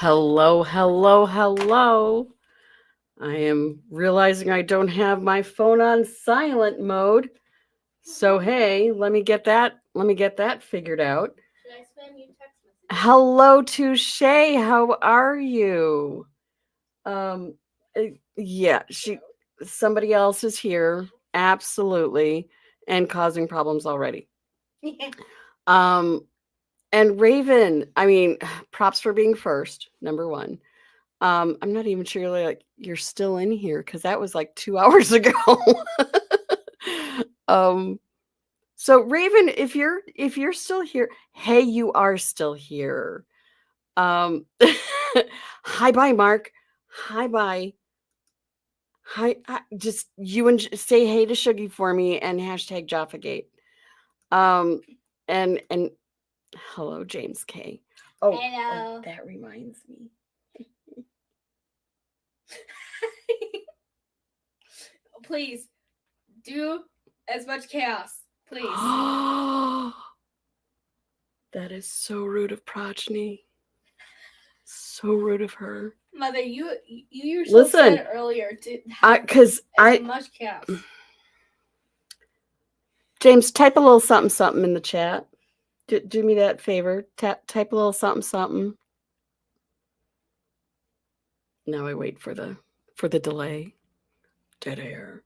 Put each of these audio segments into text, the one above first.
Hello, hello, hello. I am realizing I don't have my phone on silent mode. So hey, let me get that figured out. Should I spam you text messages? Hello to Shay. How are you? Um yeah, somebody else is here. Absolutely. And causing problems already. Yeah. Um and Raven, I mean, props for being first, number one. I'm not even sure like you're still in here because that was like 2 hours ago. um, so Raven, if you're still here, hey, you are still here. Um, hi, bye, Mark. Hi, bye. Hi, just you and say hey to Shuggy for me and hashtag JaffaGate. Um, and hello, James K. Hello. That reminds me. Please do as much chaos. Please. That is so rude of Progeny. So rude of her. Mother, you yourself Listen, said earlier to have because as much chaos. James, type a little something something in the chat. Do me that favor. Type a little something something. Now I wait for the delay. Dead air.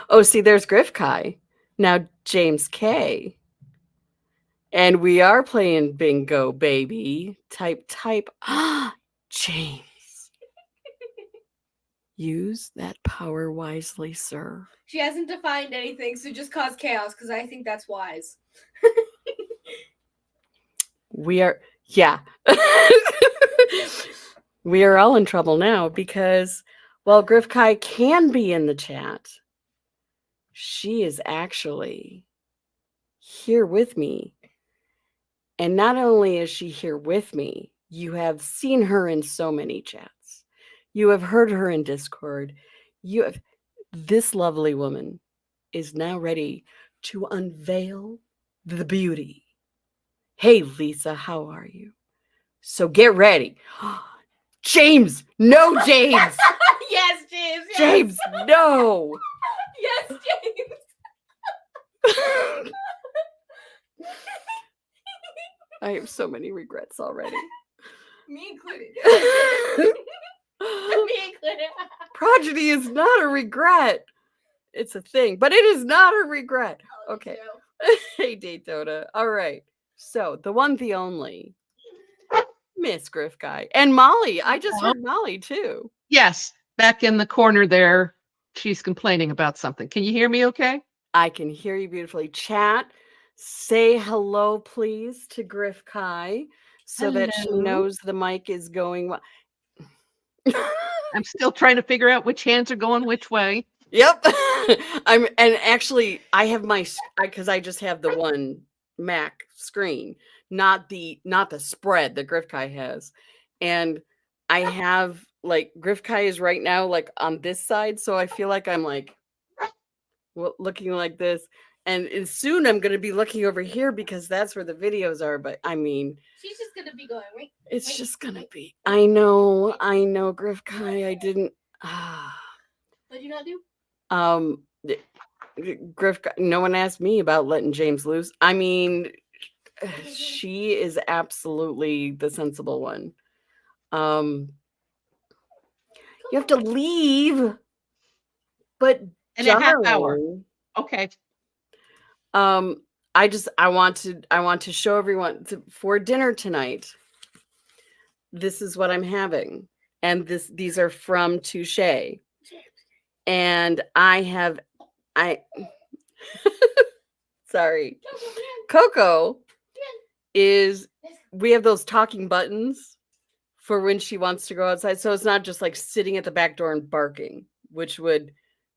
Oh, see, there's Gryphtkai. Now James K. And we are playing bingo, baby. Type. James. Use that power wisely, sir. She hasn't defined anything, so just cause chaos because I think that's wise. We are, yeah. We are all in trouble now because, while Gryphtkai can be in the chat, she is actually here with me. And not only is she here with me, you have seen her in so many chats. You have heard her in Discord. This lovely woman is now ready to unveil the beauty. Hey, Lisa, how are you? So get ready. James! No, James! Yes, James. Yes. James, no! Yes, James. I have so many regrets already. Me included. Me included. Progeny is not a regret. It's a thing, but it is not a regret. Okay. Hey, Daytona. All right. So, the one, the only, Miss Gryphtkai. And Molly. I just heard Molly, too. Yes, back in the corner there. She's complaining about something. Can you hear me okay? I can hear you beautifully. Chat, say hello, please, to Gryphtkai so that she Hello. knows the mic is going well. I'm still trying to figure out which hands are going which way. Yep. And actually I have because I just have the one Mac screen, not the spread that Gryphtkai has. And I have like Gryphtkai is right now like on this side, so I feel like I'm like looking like this. And soon I'm going to be looking over here because that's where the videos are. But I mean, she's just going to be going, wait. It's just going to be. I know, Gryphtkai. I didn't. What did you not do? Gryphtkai, no one asked me about letting James loose. I mean, she is absolutely the sensible one. You have to leave, but in a half hour. Okay. I want to show everyone for dinner tonight. This is what I'm having, and these are from Touche, and I sorry, Coco is. We have those talking buttons for when she wants to go outside, so it's not just like sitting at the back door and barking, which would.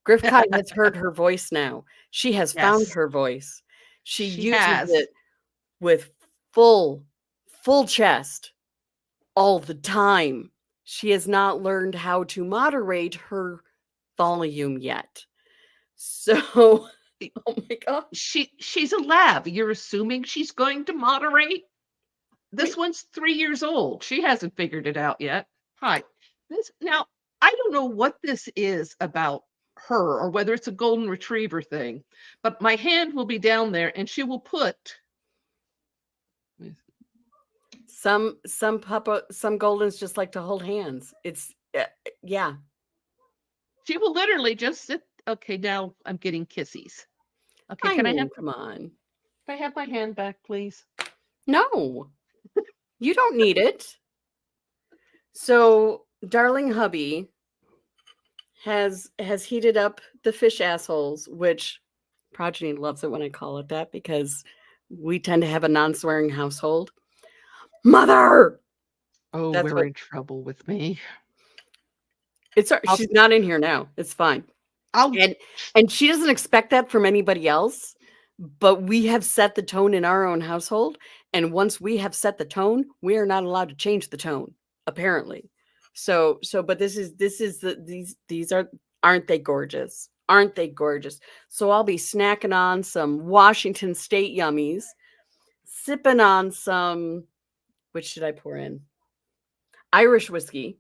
Gryphtkai has heard her voice now. She has found her voice. She uses it with full chest all the time. She has not learned how to moderate her volume yet. So, oh my god. She's a lab. You're assuming she's going to moderate? This one's 3 years old. She hasn't figured it out yet. Hi. Now, I don't know what this is about her or whether it's a golden retriever thing, but my hand will be down there and she will put Some Goldens just like to hold hands. It's yeah. she will literally just sit. Okay, now I'm getting kissies. Okay, I can mean, come on. can I have my hand back, please? No, you don't need it. So, darling hubby has heated up the fish assholes, which Progeny loves it when I call it that because we tend to have a non-swearing household. Mother! Oh, That's we're what in trouble with me. I'll she's not in here now. It's fine. I'll And she doesn't expect that from anybody else, but we have set the tone in our own household, and once we have set the tone, we are not allowed to change the tone, apparently. But this is these aren't they gorgeous? Aren't they gorgeous? So I'll be snacking on some Washington State yummies, sipping on some, which should I pour in? Irish whiskey,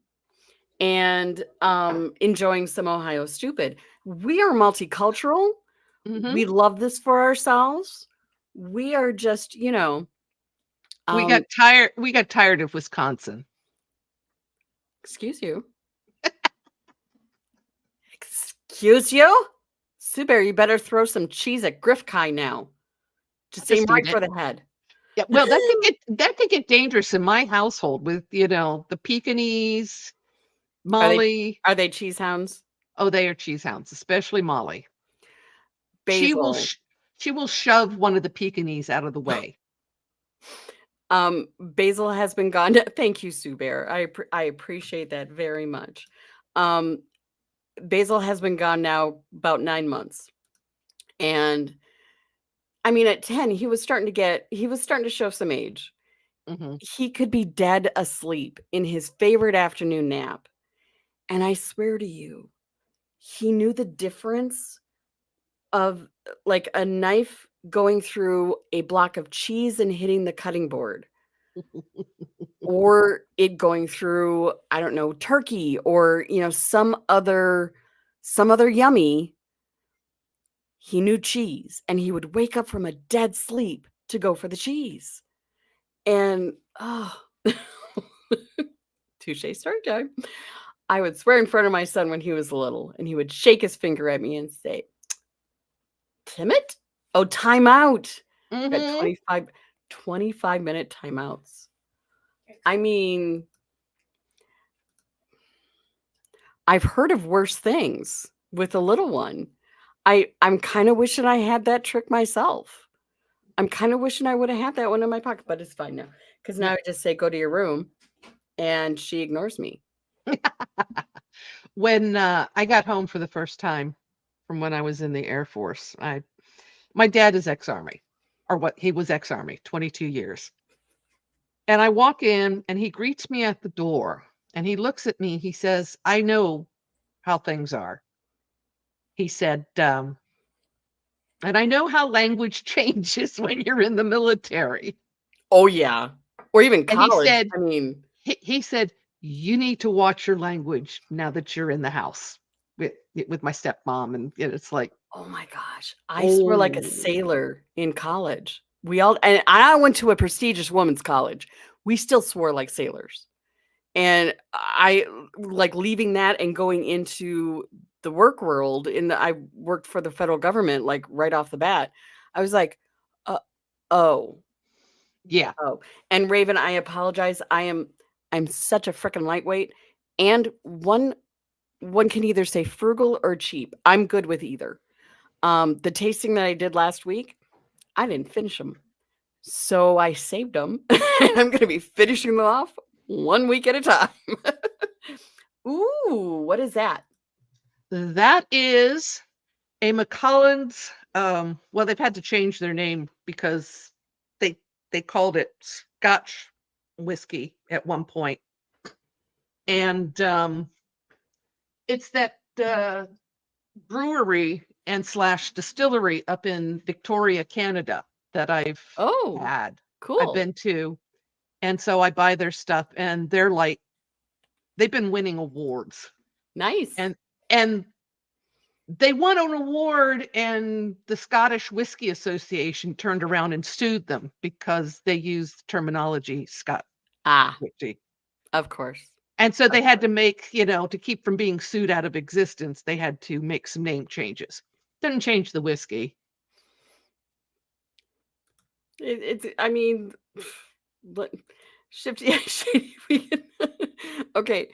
and enjoying some Ohio Stupid. We are multicultural. Mhm. We love this for ourselves. We are just, We um, got tired of Wisconsin. excuse you. Excuse you? Sue Bear, you better throw some cheese at Gryphtkai now. Just aim Just right eat for it. the head. Yeah, well, that could get dangerous in my household with, the Pekingese, Are they Molly. are they cheese hounds? Oh, they are cheese hounds, especially Molly. She will Basil. she will shove one of the Pekingese out of the way. Basil has been gone. Thank you, Sue Bear. I appreciate that very much. Basil has been gone now about 9 months. And I mean, at 10, he was starting to show some age. Mhm. He could be dead asleep in his favorite afternoon nap. And I swear to you, he knew the difference of like a knife going through a block of cheese and hitting the cutting board, or it going through, I don't know, turkey or, some other yummy. He knew cheese, and he would wake up from a dead sleep to go for the cheese. And touche story time. I would swear in front of my son when he was little, and he would shake his finger at me and say, "Timid? Oh, time out." Got Mhm. 25-minute timeouts. I mean, I've heard of worse things with a little one. I'm kind of wishing I had that trick myself. I'm kind of wishing I would have had that one in my pocket, but it's fine now because now Yeah. I just say, "Go to your room," and she ignores me. When I got home for the first time from when I was in the Air Force, my dad is ex-Army, or what he was ex-Army, 22 years. And I walk in and he greets me at the door and he looks at me. He says, "I know how things are." He said, and I know how language changes when you're in the military. Oh yeah, or even And he college. said, I mean, he said, "You need to watch your language now that you're in the house with my stepmom." And it's like, oh my gosh, I swore like a oh, sailor in college. We all, and I went to a prestigious women's college. We still swore like sailors. And I like leaving that and going into the work world. I worked for the federal government, like right off the bat. I was like, uh, oh, yeah. oh. And Raven, I apologize. I'm such a freaking lightweight. And one can either say frugal or cheap. I'm good with either. The tasting that I did last week, I didn't finish them. So I saved them. I'm going to be finishing them off 1 week at a time. Ooh, what is that? That is a McCullen's. Well, they've had to change their name because they they called it Scotch whiskey at one point, and it's that brewery and slash distillery up in Victoria, Canada that I've Oh, had. I've cool. been to, And so I buy their stuff, and they're like, they've been winning awards. Nice. And they won an award, and the Scottish Whiskey Association turned around and sued them because they used terminology Scott whiskey. Of course. And so they had to make, to keep from being sued out of existence, they had to make some name changes. Didn't change the whiskey. I mean, shifty. Okay.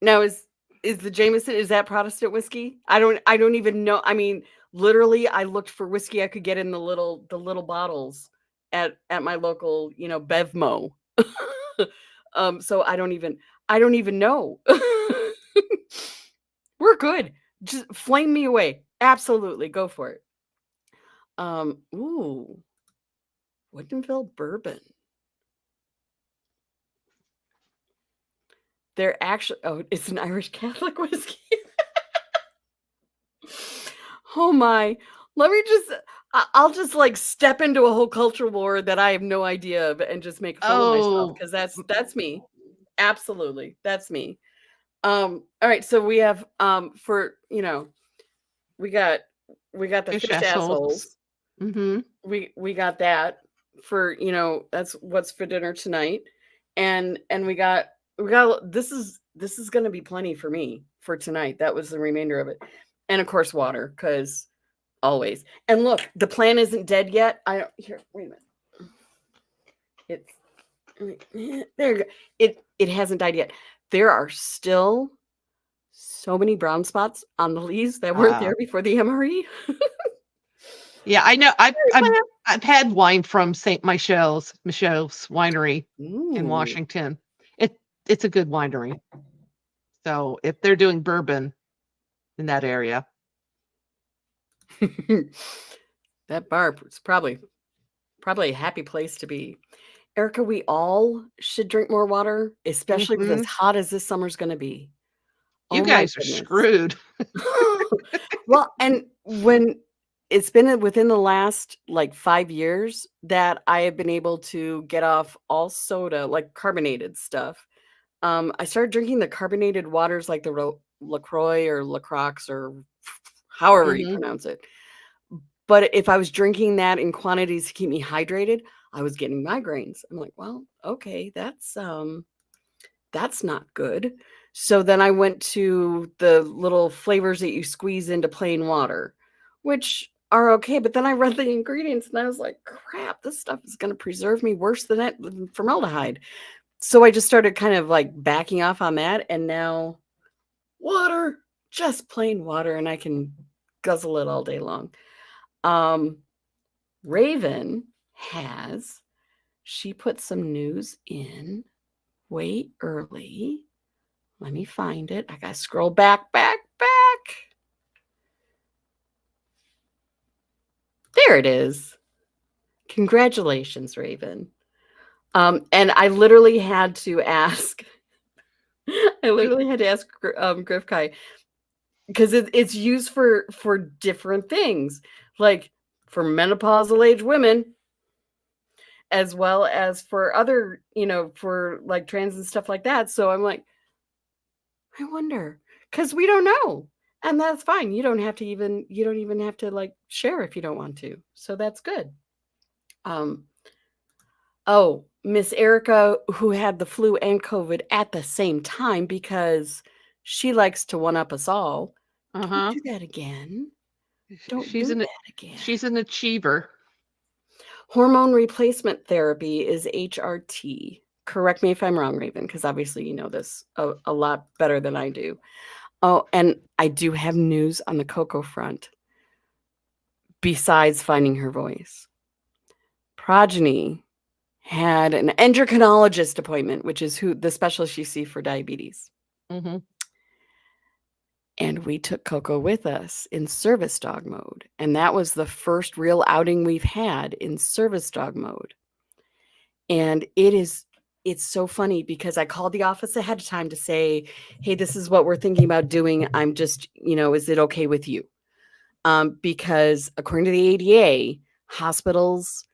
Now is the Jameson, is that Protestant whiskey? I don't even know. I mean, literally, I looked for whiskey I could get in the little bottles at my local, Bevmo. So I don't even know. We're good. Just flame me away. Absolutely, go for it. Ooh, Woodinville bourbon. They're actually, it's an Irish Catholic whiskey. Oh my. Let me I'll just like step into a whole culture war that I have no idea of and just make fun of myself, because that's me. Absolutely. That's me. All right, so we have for, we got the fish assholes. Mm-hmm. We got that for, that's what's for dinner tonight. And we got this is going to be plenty for me for tonight. That was the remainder of it. And of course water, because always. And look, the plan isn't dead yet. Wait a minute. There you go. It hasn't died yet. There are still so many brown spots on the leaves that weren't there before the MRE. Yeah, I know. I've had wine from St. Michelle's Winery in Washington. It's a good winery. So if they're doing bourbon in that area, that bar is probably a happy place to be. Erica, we all should drink more water, especially with as hot as this summer's going to be. You guys are screwed. Well, and when it's been within the last like 5 years that I have been able to get off all soda, like carbonated stuff. I started drinking the carbonated waters, like the LaCroix or LaCroix or however you pronounce it. But if I was drinking that in quantities to keep me hydrated, I was getting migraines. I'm like, well, okay, that's not good. So then I went to the little flavors that you squeeze into plain water, which are okay. But then I read the ingredients and I was like, crap, this stuff is going to preserve me worse than formaldehyde. So I just started kind of like backing off on that. And now water, just plain water, and I can guzzle it all day long. Raven she put some news in way early. Let me find it. I gotta scroll back. There it is. Congratulations, Raven. And I literally had to ask. Gryphtkai, because it's used for different things, like for menopausal age women, as well as for other, for like trans and stuff like that. So I'm like, I wonder, because we don't know. And that's fine. You don't even have to like share if you don't want to. So that's good. Oh, Miss Erica, who had the flu and COVID at the same time because she likes to one up us all. Don't do that again. Don't do that again. She's an achiever. Hormone replacement therapy is HRT. Correct me if I'm wrong, Raven, because obviously you know this a lot better than I do. Oh, and I do have news on the Coco front. Besides finding her voice, Progeny had an endocrinologist appointment, which is the specialist you see for diabetes. And we took Coco with us in service dog mode. And that was the first real outing we've had in service dog mode. And it's so funny because I called the office ahead of time to say, hey, this is what we're thinking about doing. I'm just, is it okay with you? Because according to the ADA, hospitals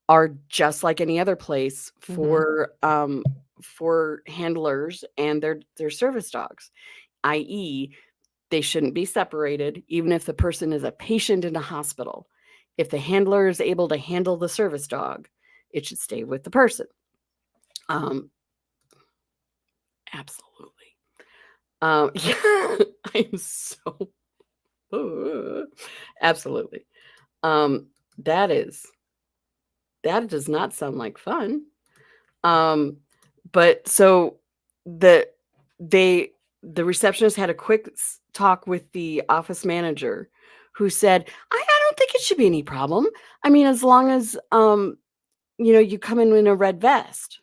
are just like any other place Mhm. for handlers and their service dogs, i.e., they shouldn't be separated, even if the person is a patient in a hospital. If the handler is able to handle the service dog, it should stay with the person. Um, absolutely. Yeah, I'm so absolutely. Um, that is that does not sound like fun. Um, but so the they the receptionist had a quick talk with the office manager, who said, I don't think it should be any problem. I mean, as long as you come in a red vest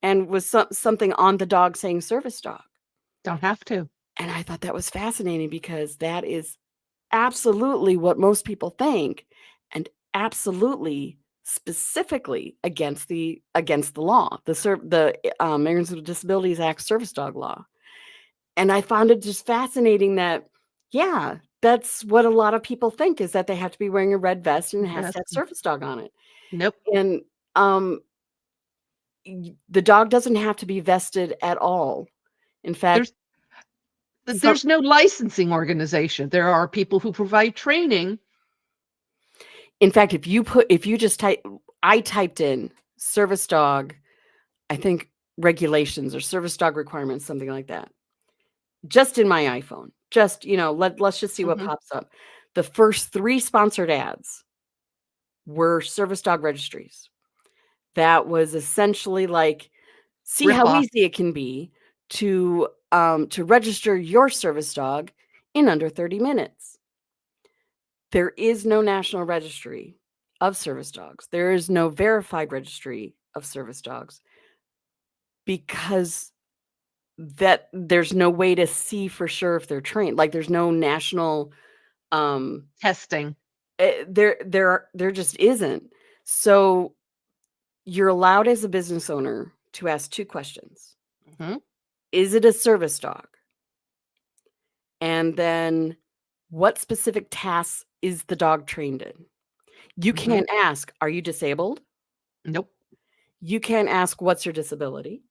and with something on the dog saying service dog." Don't have to. And I thought that was fascinating because that is absolutely what most people think, and absolutely specifically against the law, the Americans with Disabilities Act service dog law. And I found it just fascinating that, yeah, that's what a lot of people think, is that they have to be wearing a red vest and it has to Best. have service dog on it. Nope. And the dog doesn't have to be vested at all. In fact, There's some there's no licensing organization. There are people who provide training. in fact, if you just I typed in service dog, I think regulations or service dog requirements, something like that, just in my iPhone. Just, let's just see what Mhm. pops up. The first 3 sponsored ads were service dog registries. That was essentially like, see Rip how off. easy it can be to register your service dog in under 30 minutes. There is no national registry of service dogs. There is no verified registry of service dogs because there's no way to see for sure if they're trained. Like, there's no national um Testing. there just isn't. So you're allowed as a business owner to ask 2 questions. Mhm. Is it a service dog? And then, what specific tasks is the dog trained in? You Mhm. can't ask, "Are you disabled?" Nope. You can't ask, "What's your disability?"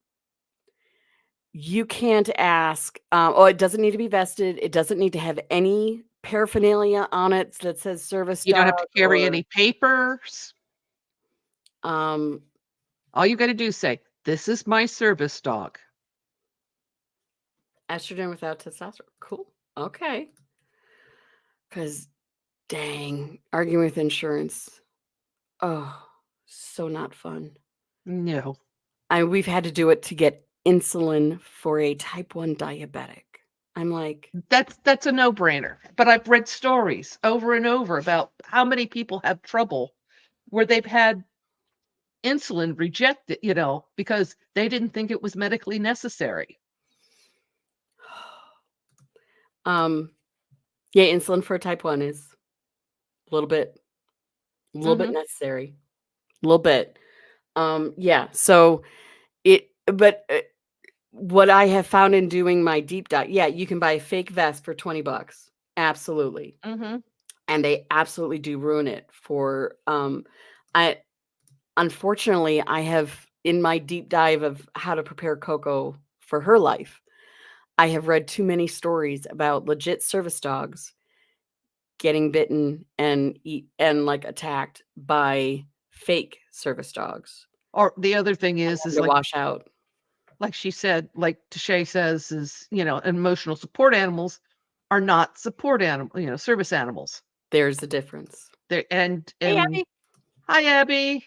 You can't ask, "Oh, it doesn't need to be vested. It doesn't need to have any paraphernalia on it that says service You don't dog," have to carry or, any papers. um, All you gotta do is say, "This is my service dog." estrogen without testosterone. Cool. Okay. Because dang, arguing with insurance. Oh, so not fun. No. We've had to do it to get insulin for a type 1 diabetic. I'm like, That's a no-brainer, but I've read stories over and over about how many people have trouble where they've had insulin rejected, because they didn't think it was medically necessary. um, yeah, insulin for type 1 is a little bit Mhm. necessary. A little bit. Yeah, so what I have found in doing my deep dive, yeah, you can buy a fake vest for 20 bucks. Absolutely. Mhm. And they absolutely do ruin it for I unfortunately, I have, in my deep dive of how to prepare Coco for her life, I have read too many stories about legit service dogs getting bitten and like attacked by fake service dogs Or the other thing and is having to like wash out. she said, like Tashay says, is, emotional support animals are not support animal, service animals. There's the difference. They're Hey, and Abby. hi, Abby.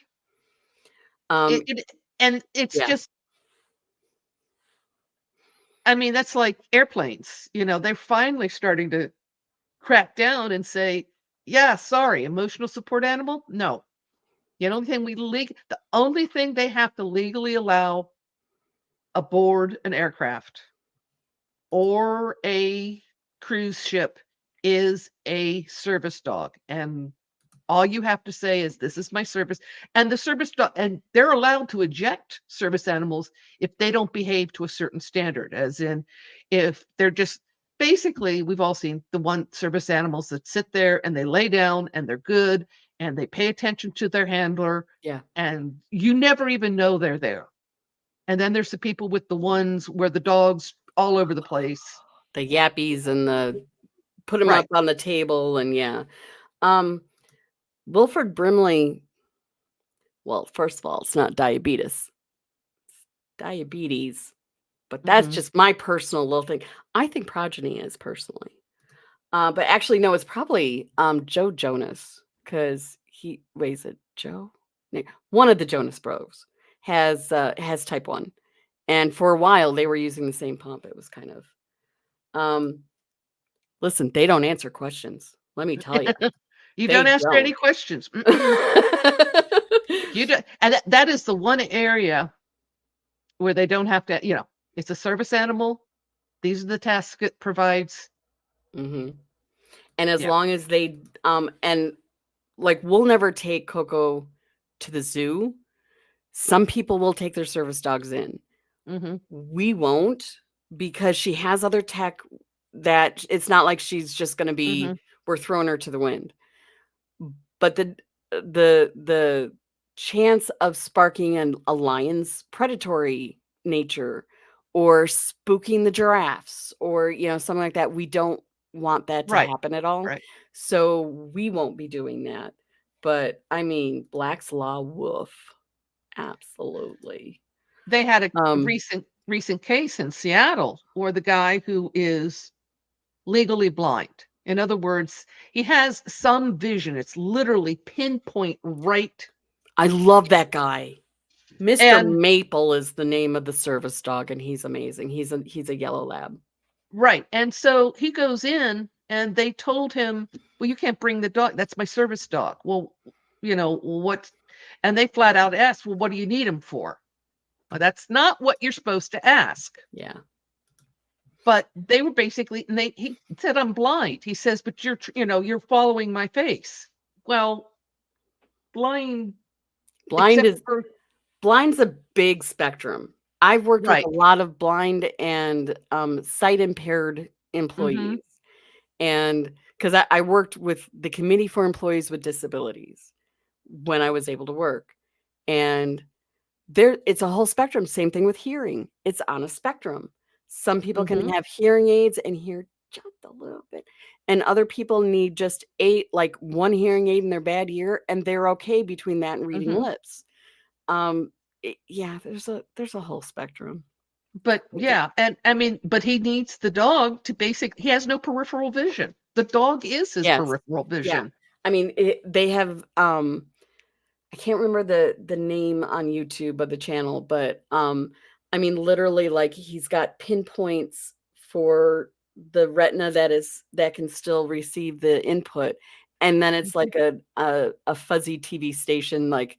Um, And it's yeah, just, I mean, that's like airplanes. They're finally starting to crack down and say, yeah, sorry, emotional support animal? No. The only thing they have to legally allow aboard an aircraft or a cruise ship is a service dog. And all you have to say is, "This is my service," and the service dog, and they're allowed to eject service animals if they don't behave to a certain standard, as in, if they're just basically, we've all seen the one service animals that sit there and they lay down and they're good and they pay attention to their handler, Yeah. and you never even know they're there. And then there's the people with the ones where the dog's all over the place. The yappies and the put them Right. up on the table and yeah. Um, Wilford Brimley, well, first of all, it's not diabetes. Diabetes, but that's Mhm. just my personal little thing. I think progeny is personally. But actually, no, it's probably Joe Jonas because he weighs it. Joe, one of the Jonas Bros has type 1, and for a while they were using the same pump. It was kind of listen. They don't answer questions. Let me tell you, You they don't ask her any don't. questions. You don't, and that is the one area where they don't have to. It's a service animal. These are the tasks it provides. hmm And as Yeah. long as they and like we'll never take Coco to the zoo. Some people will take their service dogs in. Mm-hmm. We won't because she has other tech that it's not like she's just going to Mm-hmm. be we're throwing her to the wind. But the chance of sparking a lion's predatory nature or spooking the giraffes or something like that, we don't want that to Right. happen at all. Right. So we won't be doing that. But I mean, Black's Law, woof. Absolutely. They had a Um, recent case in Seattle where the guy who is legally blind. In other words, he has some vision. It's literally pinpoint right. I love that guy. Mr. And Maple is the name of the service dog, and he's amazing. He's a yellow lab. right. And so he goes in and they told him, well, you can't bring the dog. That's my service dog. Well, what? And they flat out asked, well, what do you need him for? Well, that's not what you're supposed to ask. Yeah. But they were basically, and he said, I'm blind. He says, but you're following my face. Well, blind, Blind except is for, blind's a big spectrum. I've worked with right. a lot of blind and sight impaired Mm-hmm. employees. And because I worked with the Committee for Employees with Disabilities when I was able to work. And it's a whole spectrum. Same thing with hearing. It's on a spectrum. Some people can Mm-hmm. have hearing aids and hear just a little bit. And other people need just like one hearing aid in their bad ear, and they're okay between that and reading Mm-hmm. lips. Yeah, there's a whole spectrum. But yeah, and I mean, but he needs the dog to he has no peripheral vision. The dog is his Yes. peripheral Yeah. vision. I mean, they have I can't remember the name on YouTube of the channel, but I mean literally like he's got pinpoints for the retina that can still receive the input. And then it's like a fuzzy TV station like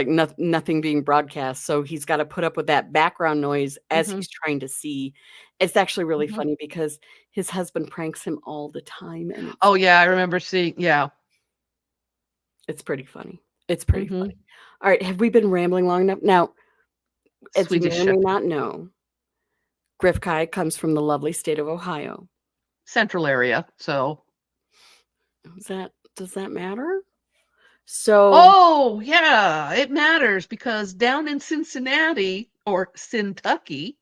nothing being broadcast. So he's got to put up with that background noise as Mm-hmm. he's trying to see. It's actually really Mm-hmm. funny because his husband pranks him all the time, and Oh yeah, I remember seeing, yeah. it's pretty funny. It's pretty Mm-hmm. funny. All right, have we been rambling long enough? Now, as you may Swedish or may Shepherd. not know, Gryphtkai comes from the lovely state of Ohio. Central area. So Does that matter? So, oh yeah, it matters because down in Cincinnati or Kentucky,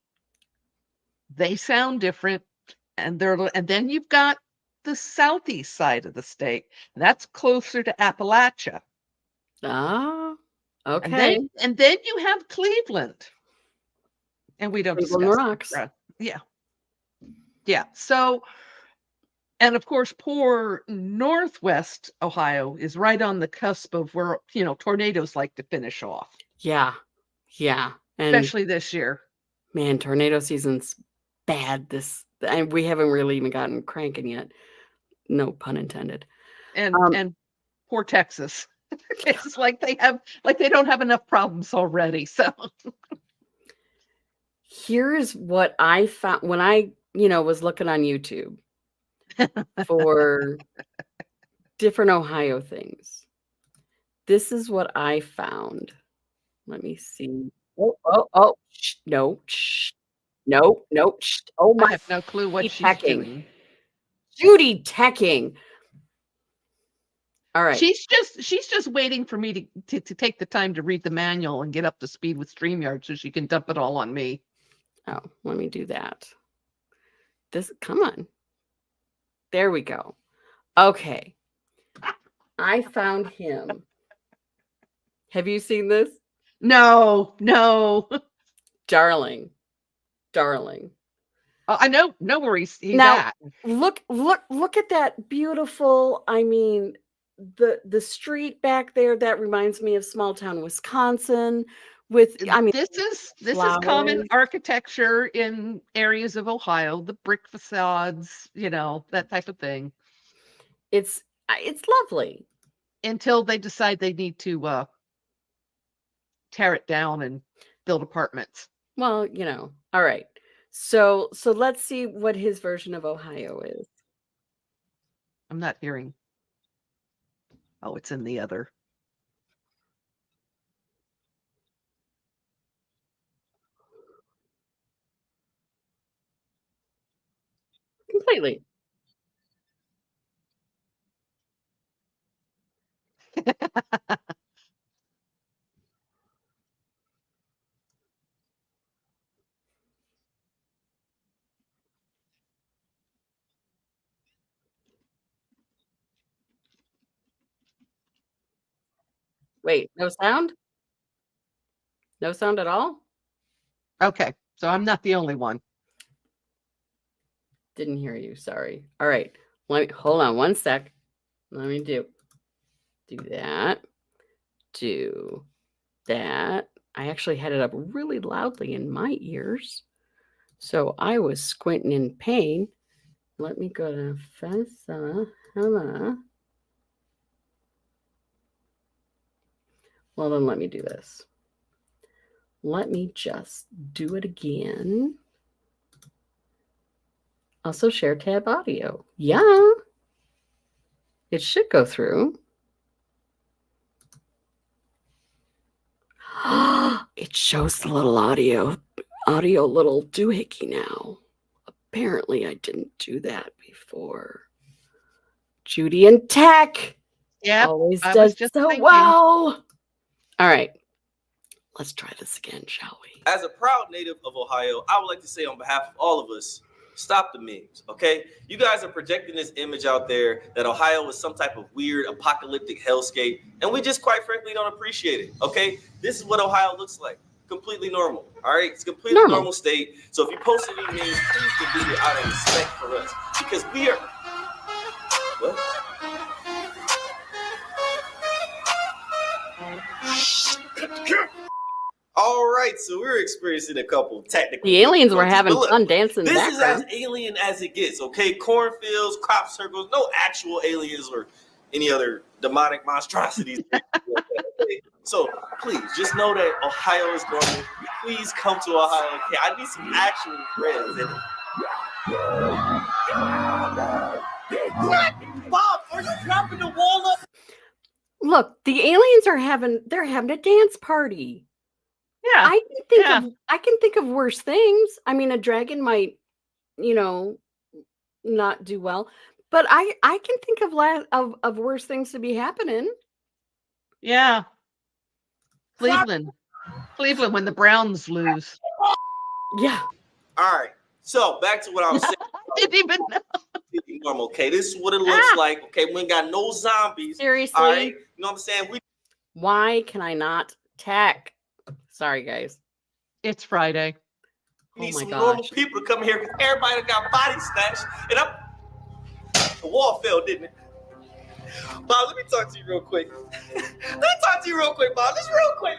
they sound different, and then you've got the southeast side of the state. That's closer to Appalachia. And okay. then you have Cleveland. And we don't Cleveland discuss rocks. that. Yeah. Yeah. So, and of course, poor Northwest Ohio is right on the cusp of where, tornadoes like to finish off, Yeah. Yeah. And especially this year. man, tornado season's bad and we haven't really even gotten cranking yet. No pun intended. And poor Texas. It's like they don't have enough problems already. So Here's what I found when I, was looking on YouTube for different Ohio things. This is what I found. Let me see. Oh, shh, no, shh, no, no, shh. Oh I my, have no clue what Judy she's Teching. doing. Judy Teching. All right. She's just waiting for me to take the time to read the manual and get up to speed with StreamYard so she can dump it all on me. Oh, let me do that. Come on. There we go. Okay. I found him. Have you seen this? No. Darling. I know where he's Now, at. look at that beautiful, I mean, the street back there, that reminds me of small town Wisconsin with, I mean, This is common flowers. architecture in areas of Ohio, the brick facades, that type of thing. It's lovely. Until they decide they need to tear it down and build apartments. Well, all right. So let's see what his version of Ohio is. I'm not hearing. Oh, it's in the other. Completely. Wait, no sound? No sound at all? Okay, so I'm not the only one. Didn't hear you. Sorry. All right. Hold on one sec. Let me do that. Do that. I actually had it up really loudly in my ears. So I was squinting in pain. Let me go to Fessa. Hello. Well, then let me do this. Let me just do it again. Also share tab audio. Yeah. It should go through. It shows the little audio little doohickey now. Apparently I didn't do that before. Judy and Tech. Yeah, Always I does was just so thinking. well. All right. Let's try this again, shall we? As a proud native of Ohio, I would like to say on behalf of all of us, stop the memes, okay? You guys are projecting this image out there that Ohio is some type of weird apocalyptic hellscape, and we just quite frankly don't appreciate it, okay? This is what Ohio looks like. Completely normal, all right? It's a completely normal state. So if you post any memes, please delete it out of respect for us, because we are... What? All right, so we're experiencing a couple technical. The aliens were having fun dancing. This is as alien as it gets, okay? Cornfields, crop circles, no actual aliens or any other demonic monstrosities. So please just know that Ohio is normal. Please come to Ohio, okay? I need some actual friends. What? Bob, are you dropping the wall up? Look, the aliens are having a dance party. Yeah. I can think of worse things. I mean, a dragon might, not do well, but I can think of worse things to be happening. Yeah. Cleveland when the Browns lose. Yeah. All right. So back to what I was saying. Didn't even know. Normal. Okay, this is what it looks like. Okay, we ain't got no zombies. Seriously. All right. You know what I'm saying? Why can I not tech? Sorry, guys. It's Friday. We need some normal people to come here because everybody got body snatched. And the wall fell, didn't it? Bob, let me talk to you real quick. Bob. Just real quick.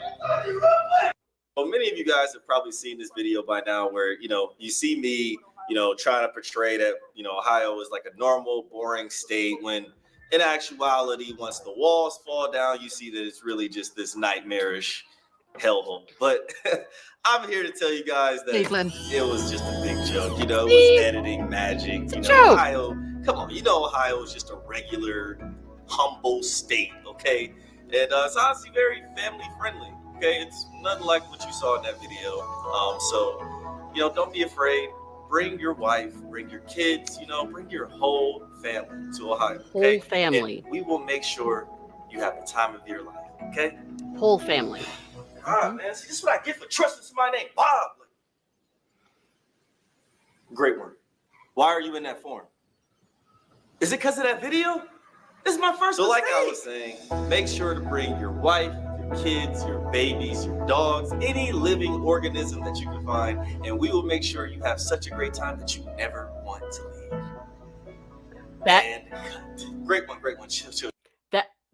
Well, many of you guys have probably seen this video by now where, you see me, trying to portray that, Ohio is like a normal, boring state when in actuality, once the walls fall down, you see that it's really just this nightmarish hellhole. But I'm here to tell you guys that Cleveland. It was just a big joke. It was editing magic. Ohio, come on, Ohio is just a regular, humble state, okay? And it's honestly very family friendly, okay? It's nothing like what you saw in that video. So, don't be afraid. bring your wife, bring your kids, bring your whole family to Ohio. Whole Okay? family. And we will make sure you have the time of your life. Okay? Whole family. All right, man. See, this is what I get for trusting somebody named Bob. Great one. Why are you in that form? Is it because of that video? This is my first mistake. Like I was saying, make sure to bring your wife, your kids, your babies, your dogs, any living organism that you can find, and we will make sure you have such a great time that you never want to leave. And cut. Great one. Chill.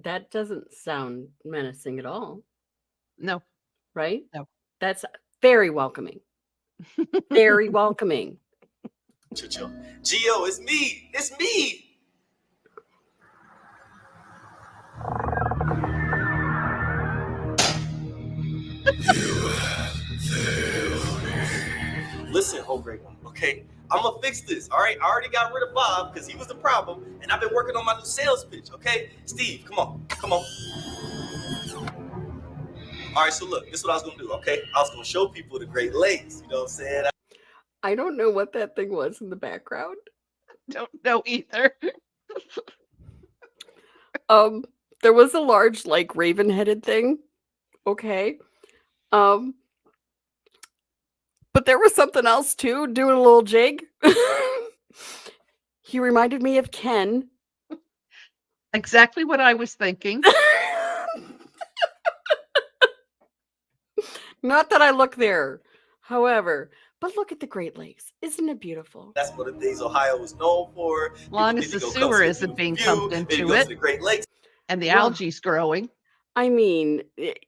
That doesn't sound menacing at all. No. Right? No. That's very welcoming. Very welcoming. Chill. Gio, it's me. It's me. Listen, whole great one, okay? I'm gonna fix this, all right? I already got rid of Bob because he was the problem, and I've been working on my new sales pitch, okay? Steve, come on. All right, so look, this is what I was gonna do, okay? I was gonna show people the Great Lakes, you know what I'm saying? I don't know what that thing was in the background. Don't know either. There was a large, like, raven-headed thing. Okay. But there was something else too, doing a little jig. He reminded me of Ken. Exactly what I was thinking. Not that I look there, however, but look at the Great Lakes. Isn't it beautiful? That's one of the things Ohio was known for. As long as the sewer isn't being pumped into it, the Great Lakes. And the algae's growing. I mean, it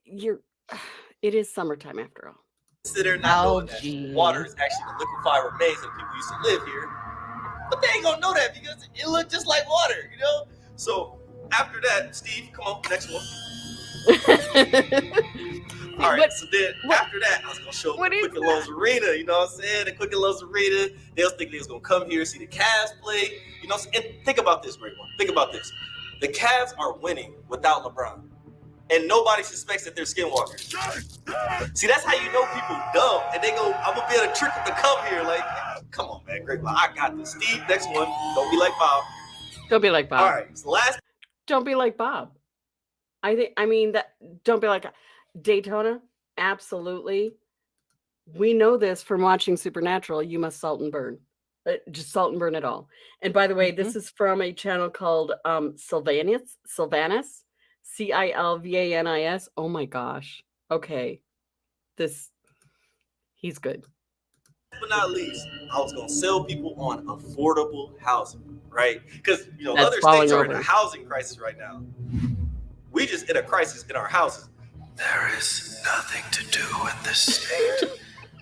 is summertime after all. Consider not knowing that water is actually the liquefied remains that people used to live here. But they ain't gonna know that because it looked just like water, you know? So after that, Steve, come on, next one. All right, so then after that, I was gonna show Quicken Lowe's Arena, you know what I'm saying? The Quicken Lowe's Arena, they was thinking they was gonna come here, see the Cavs play, you know, and think about this, great one. Think about this. The Cavs are winning without LeBron. And nobody suspects that they're skinwalkers. See, that's how you know people dumb. And they go, I'm going to be able to trick them to come here. Like, come on, man. Great. I got this. Steve, next one. Don't be like Bob. Don't be like Bob. All right. So last. Don't be like Bob. Don't be like Daytona. Absolutely. We know this from watching Supernatural. You must salt and burn. Just salt and burn it all. And by the way, this is from a channel called Sylvanis. Cilvanis. Oh my gosh. Okay. He's good. But not least, I was going to sell people on affordable housing, right? Because, other states are in a housing crisis right now. We just in a crisis in our houses. There is nothing to do in this state.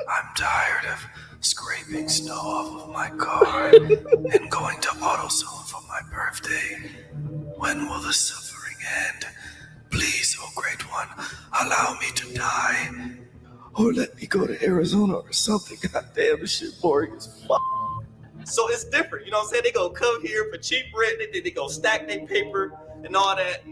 I'm tired of scraping snow off of my car and going to AutoZone for my birthday. When will the suffering end? Please, oh great one, allow me to die. Or let me go to Arizona or something. God damn, this shit boring as fuck. So it's different, you know what I'm saying? They gonna come here for cheap rent, they go stack their paper and all that.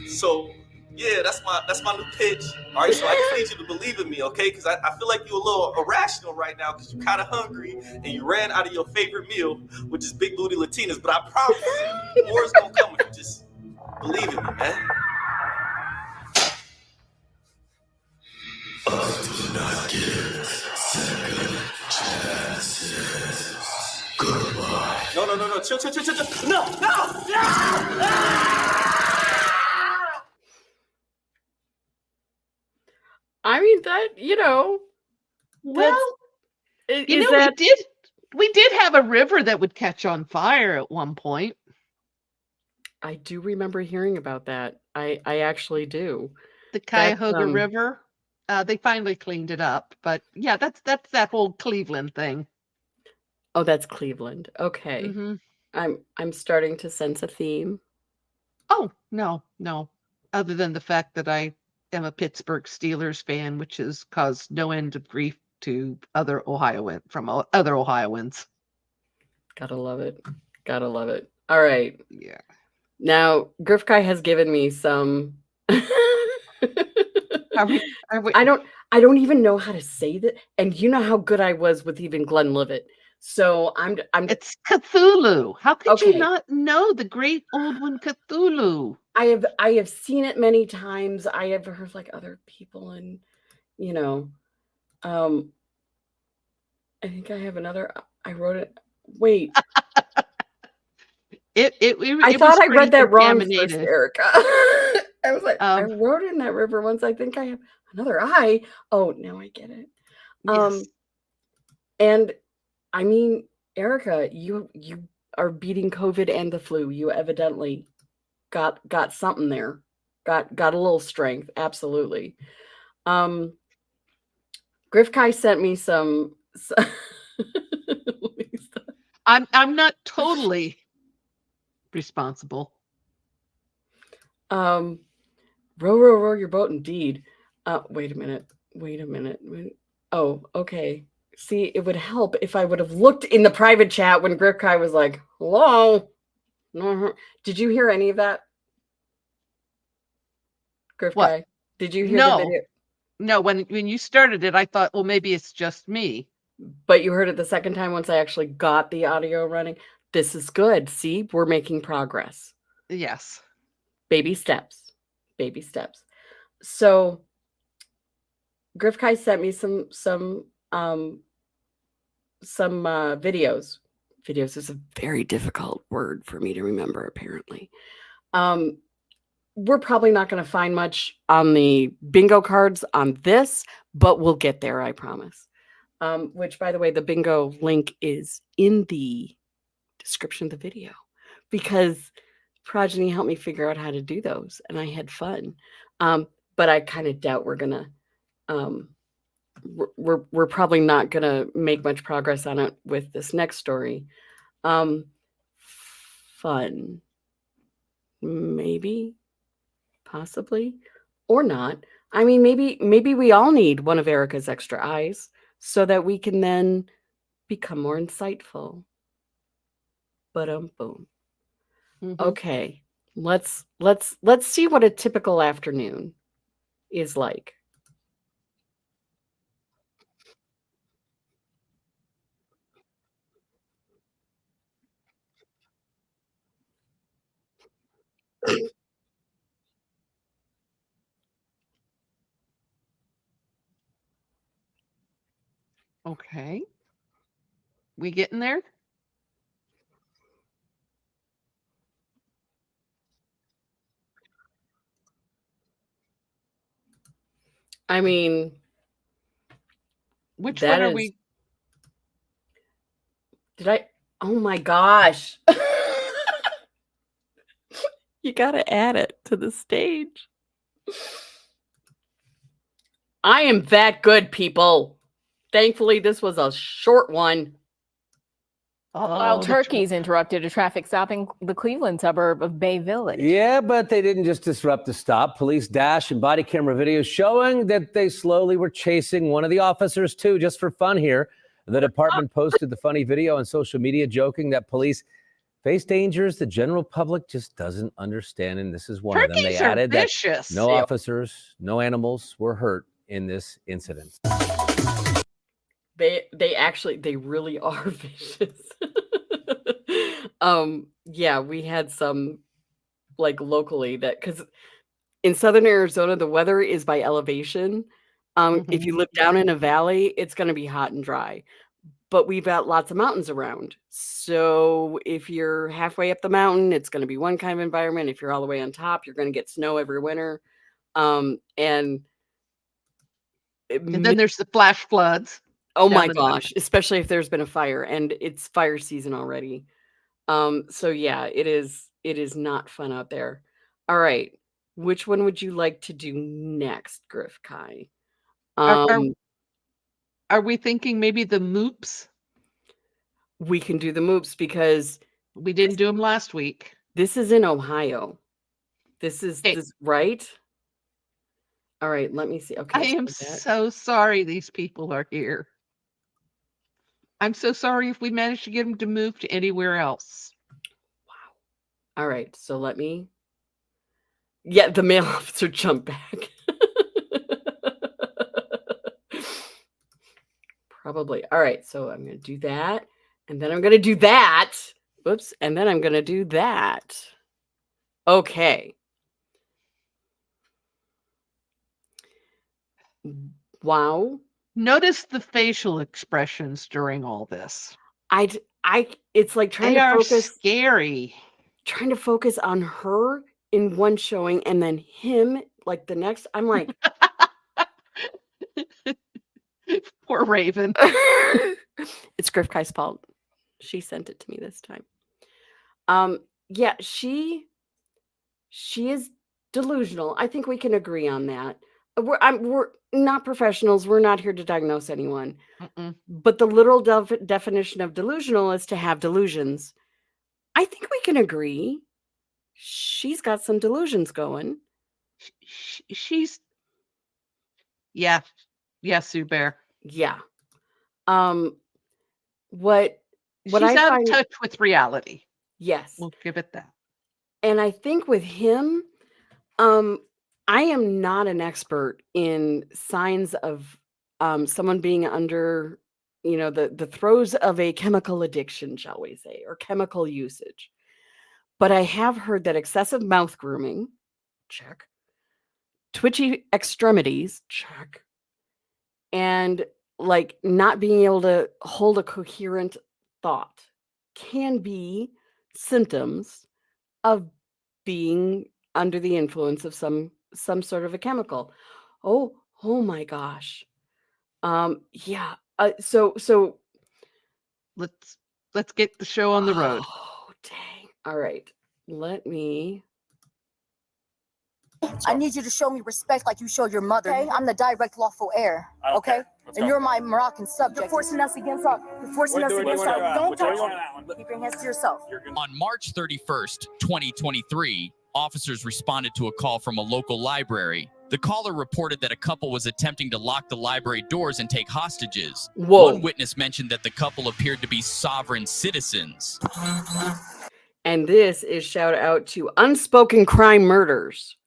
So yeah, that's my new pitch. All right, so I just need you to believe in me, okay? Because I feel like you're a little irrational right now because you're kind of hungry and you ran out of your favorite meal, which is Big Booty Latinas. But I promise you, more is gonna come if you just believe in me, man. Do not give second chances. Goodbye. No. Chill. No. I mean we did have a river that would catch on fire at one point. I do remember hearing about that. I actually do. The Cuyahoga River. They finally cleaned it up, but yeah, that's that whole Cleveland thing. Oh, that's Cleveland. Okay. Mm-hmm. I'm starting to sense a theme. Oh, no. Other than the fact that I am a Pittsburgh Steelers fan, which has caused no end of grief to other Ohioans. Gotta love it. All right. Yeah. Now, Gryphtkai has given me some Are we? Are we? I don't even know how to say that. And you know how good I was with even Glenlivet. So I'm It's Cthulhu. How could you Okay. not know the great old one, Cthulhu? I have seen it many times. I have heard like other people and you know, um I think I have another I wrote it. Wait, It I was thought I pretty read that wrong first, contaminated. Erica. I was like, I Um, wrote in that river once. I think I have another I. Oh, now I get it. yes. And I mean, Erica, you are beating COVID and the flu. You evidently got something there. Got a little strength. Absolutely. Gryphtkai sent me some. I'm not totally responsible. Row, row, row your boat. Indeed. Wait a minute. Wait a minute. Oh, okay. See, it would help if I would have looked in the private chat when Gryphtkai was like, "Hello." Did you hear any of that, Gryphtkai? What? Did you hear the No, video? no. When you started it, I thought, well, maybe it's just me. But you heard it the second time once I actually got the audio running. This is good. See, we're making progress. Yes. Baby steps. Baby steps. So Gryphtkai sent me some videos. Videos is a very difficult word for me to remember, apparently. We're probably not going to find much on the bingo cards on this, but we'll get there, I promise. Which, by the way, the bingo link is in the description of the video because Progeny helped me figure out how to do those, and I had fun. But I kind of doubt we're gonna we're probably not gonna make much progress on it with this next story. Fun, maybe, possibly, or not. I mean, maybe we all need one of Erica's extra eyes so that we can then become more insightful. Boom. Mhm. Okay, let's see what a typical afternoon is like. Okay. We getting there? I mean, Which that one are is. we? Did I? Oh my gosh! You gotta add it to the stage. I am that good, people. Thankfully, this was a short one. Wild Oh, turkeys interrupted a traffic stop in the Cleveland suburb of Bay Village. Yeah, but they didn't just disrupt the stop. Police dash and body camera videos showing that they slowly were chasing one of the officers too, just for fun here. The department posted the funny video on social media, joking that police face dangers the general public just doesn't understand. And this is one of them. They turkeys are added that vicious. no officers, no animals were hurt in this incident. They really are vicious. Yeah, we had some like locally that because in southern Arizona the weather is by elevation. If you live down in a valley, it's going to be hot and dry. But we've got lots of mountains around. So if you're halfway up the mountain, it's going to be one kind of environment. If you're all the way on top, you're going to get snow every winter. And then there's the flash floods. oh down my in the mountains. gosh, especially if there's been a fire and it's fire season already. So yeah, it is not fun out there. All right. Which one would you like to do next, Gryphtkai? Are we thinking maybe the moops? We can do the moops because We didn't do them last week. this is in Ohio. This is this right? All right, let me see. Okay. I am so sorry these people are here. I'm so sorry if we managed to get them to move to anywhere else. All right, so let me. Yeah, the male officer jumped back. Probably. All right. So I'm going to do that. And then I'm going to do that. Whoops. And then I'm going to do that. Okay. Wow. Notice the facial expressions during all this. It's like trying They to are focus scary. on her in one showing and then him like the next. I'm like, Poor Raven. it's Gryptkai's fault. She sent it to me this time. Yeah, she is delusional. I think we can agree on that. We're not professionals. We're not here to diagnose anyone. Mm-mm. But the literal definition of delusional is to have delusions. I think we can agree. She's got some delusions going. She's Sue Bear. Yeah. What She's I out find, of touch with reality. yes. We'll give it that. And I think with him, I am not an expert in signs of someone being under, the throes of a chemical addiction, shall we say, or chemical usage. But I have heard that excessive mouth grooming, check. Twitchy extremities, check. And like not being able to hold a coherent thought can be symptoms of being under the influence of some sort of a chemical. Oh my gosh. Yeah. So Let's get the show on the road. Oh, dang. All right. Let me. I need you to show me respect like you showed your mother. Okay? I'm the direct lawful heir. Okay? And you're my Moroccan subject. You're forcing us against us. You're forcing us against us. Don't touch me. Keep your hands to yourself. On March 31st, 2023, officers responded to a call from a local library. The caller reported that a couple was attempting to lock the library doors and take hostages. Whoa. One witness mentioned that the couple appeared to be sovereign citizens. And this is shout out to Unspoken Crime Murders,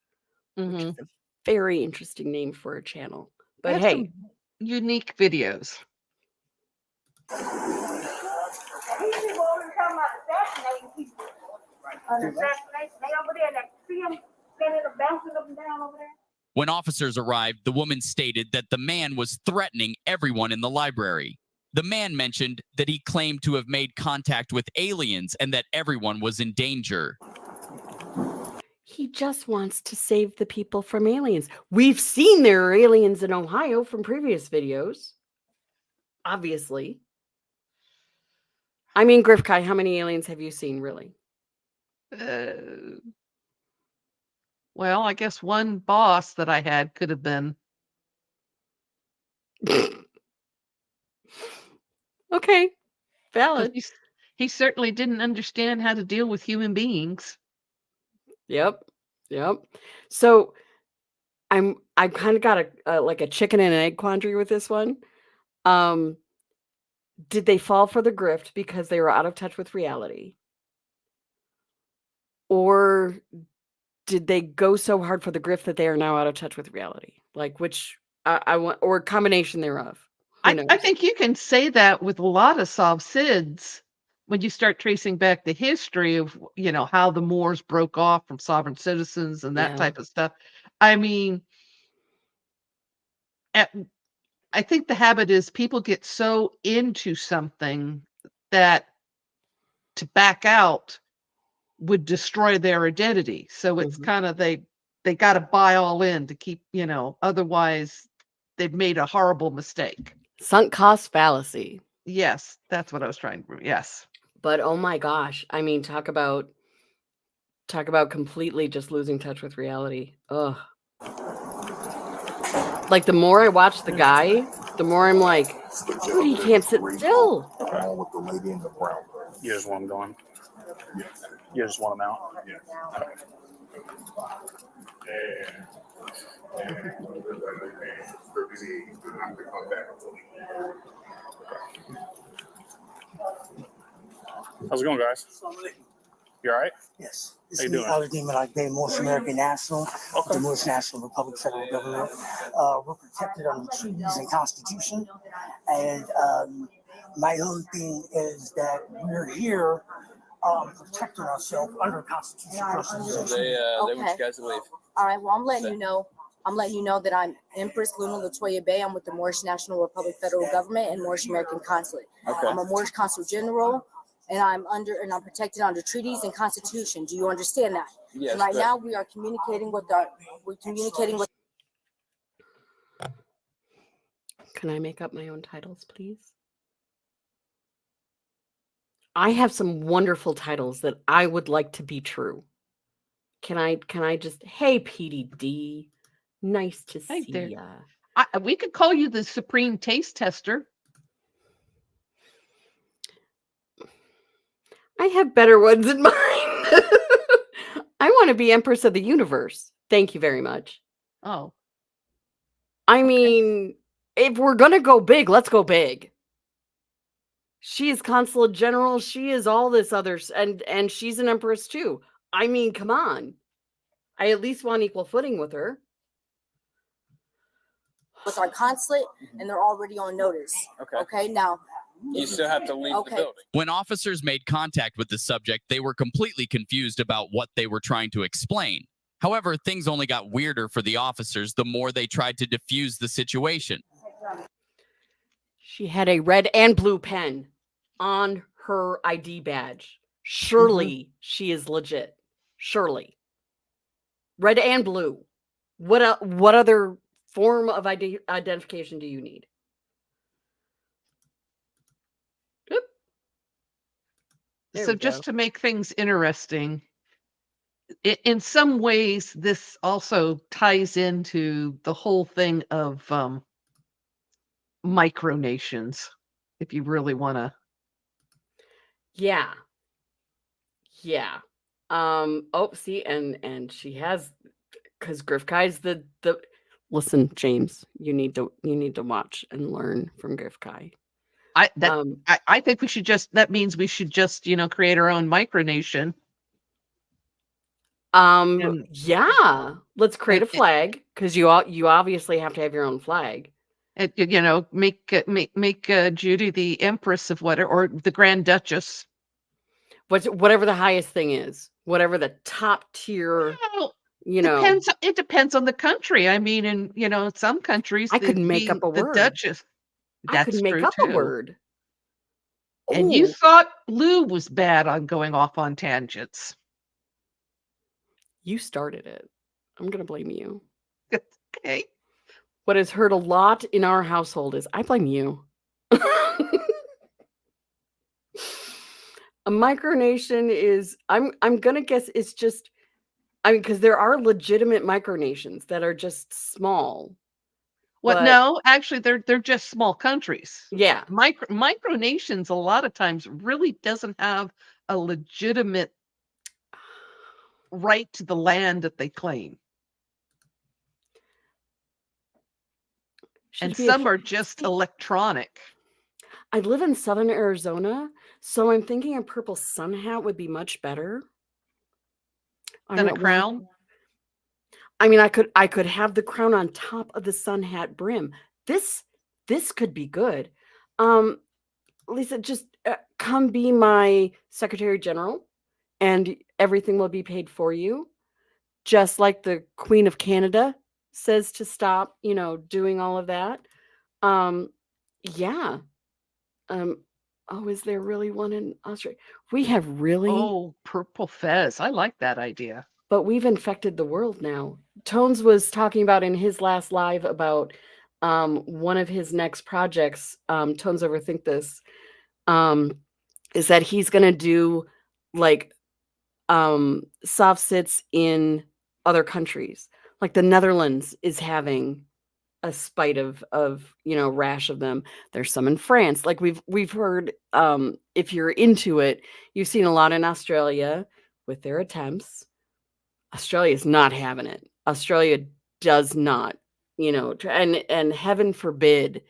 which is a very interesting name for a channel. But That's hey, some unique videos. When officers arrived, the woman stated that the man was threatening everyone in the library. The man mentioned that he claimed to have made contact with aliens and that everyone was in danger. he just wants to save the people from aliens. We've seen there are aliens in Ohio from previous videos. Obviously. I mean, Gryphtkai, how many aliens have you seen, really? Well, I guess one boss that I had could have been. Okay, valid. He certainly didn't understand how to deal with human beings. Yep. So I've kind of got a like a chicken and an egg quandary with this one. Did they fall for the grift because they were out of touch with reality? Or did they go so hard for the grift that they are now out of touch with reality? Like which I want, or a combination thereof. Who knows? I think you can say that with a lot of sob SIDS when you start tracing back the history of, how the Moors broke off from sovereign citizens and that type of stuff. I mean, I think the habit is people get so into something that to back out would destroy their identity. So it's kind of they got to buy all in to keep, otherwise they've made a horrible mistake. Sunk cost fallacy. Yes, that's what I was trying to. Yes. But oh my gosh, I mean, talk about completely just losing touch with reality. Ugh. Like the more I watch the guy, the more I'm like, dude, he can't sit still. You just want them going. You just want them out. How's it going, guys? You all right? Yes. How This you is doing? Alex Demon, like the Moorish American National, Okay. the Moorish National Republic Federal Government. We're protected under treaties and constitution. And my whole thing is that we're here protecting ourselves under Constitution. They want you guys to leave. All right. Well, I'm letting you know. I'm letting you know that I'm Empress Luna Latoya Bay. I'm with the Moorish National Republic Federal Government and Moorish American Consulate. Okay. I'm a Moorish Consul General, and I'm protected under treaties and Constitution. Do you understand that? Yes. And right now, we are communicating with Can I make up my own titles, please? I have some wonderful titles that I would like to be true. Can I just, hey, PDD, nice to Hey see there. ya. We could call you the supreme taste tester. I have better ones in mind. I want to be Empress of the Universe. Thank you very much. Oh, I mean, if we're going to go big, let's go big. She is Consulate General. She is all this other, and she's an Empress too. I mean, come on. I at least want equal footing with her. our consulate, and they're already on notice. Okay. Now, You still have to leave the building. When officers made contact with the subject, they were completely confused about what they were trying to explain. However, things only got weirder for the officers the more they tried to defuse the situation. She had a red and blue pen on her ID badge. Surely she is legit. Surely. Red and blue. What other form of identification do you need? Oop. There so we just go. to make things interesting, in some ways, this also ties into the whole thing of micronations, if you really want to. Yeah. Yeah. See, and she has, because Gryptkai's the listen, James, you need to watch and learn from Gryphtkai. I think we should that means we should just, create our own micronation. Yeah, let's create a flag, because you obviously have to have your own flag. And, make Judy the Empress of whatever, or the Grand Duchess. Whatever the highest thing is, whatever the top tier. Well, it depends on the country. I mean, in some countries, I could make up a word. The Duchess. I could make up a word. And you thought Lou was bad on going off on tangents. You started it. I'm gonna blame you. Okay. What has hurt a lot in our household is I blame you. A micronation is, I'm gonna guess it's just, because there are legitimate micronations that are just small. Well, no, actually, they're just small countries. Yeah, micronations a lot of times really doesn't have a legitimate right to the land that they claim. And some are just electronic. I live in southern Arizona, so I'm thinking a purple sun hat would be much better than a crown. I mean, I could have the crown on top of the sun hat brim. This could be good. Lisa, just come be my Secretary General, and everything will be paid for you, just like the Queen of Canada says to stop, doing all of that. Yeah. Is there really one in Australia? We have really. Oh, purple fez. I like that idea. But we've infected the world now. Tones was talking about in his last live about one of his next projects. Tones Overthink This is that he's going to do like soft sits in other countries. Like the Netherlands is having a spite of rash of them. There's some in France. Like we've heard, if you're into it, you've seen a lot in Australia with their attempts. Australia is not having it. Australia does not, and heaven forbid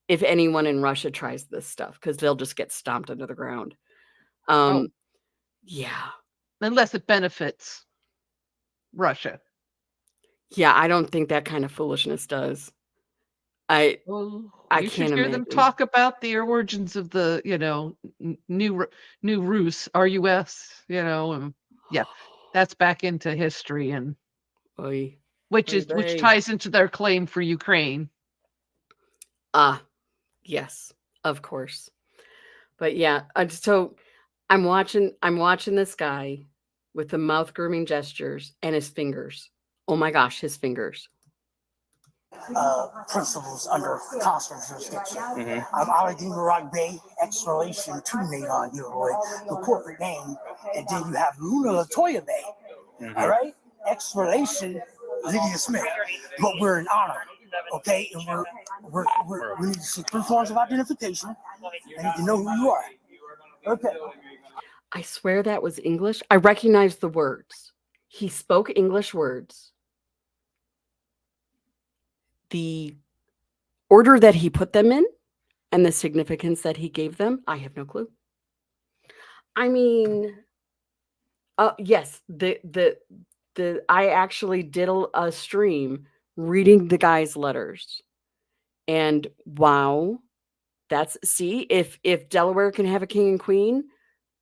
if anyone in Russia tries this stuff, because they'll just get stomped under the ground. Yeah. unless it benefits Russia. Yeah, I don't think that kind of foolishness does. Well, I you should can't hear them imagine. talk about the origins of the, new Rus, RUS, and yeah, that's back into history, and Oy. which Oy vey. ties into their claim for Ukraine. Yes, of course. But yeah, so I'm watching this guy with the mouth grooming gestures and his fingers. Oh my gosh, his fingers. Principles under consular jurisdiction. I'm Ali Rock Bay, ex-relation to Nadon Gilroy, the corporate name, and then you have Luna Latoya Bay. All right, ex-relation Lydia Smith, but we're in honor. Okay, and we need to see 3 forms of identification. I need to know who you are. Okay. I swear that was English. I recognized the words. He spoke English words. The order that he put them in and the significance that he gave them, I have no clue. I mean, yes, I actually did a stream reading the guy's letters, and wow, if Delaware can have a king and queen,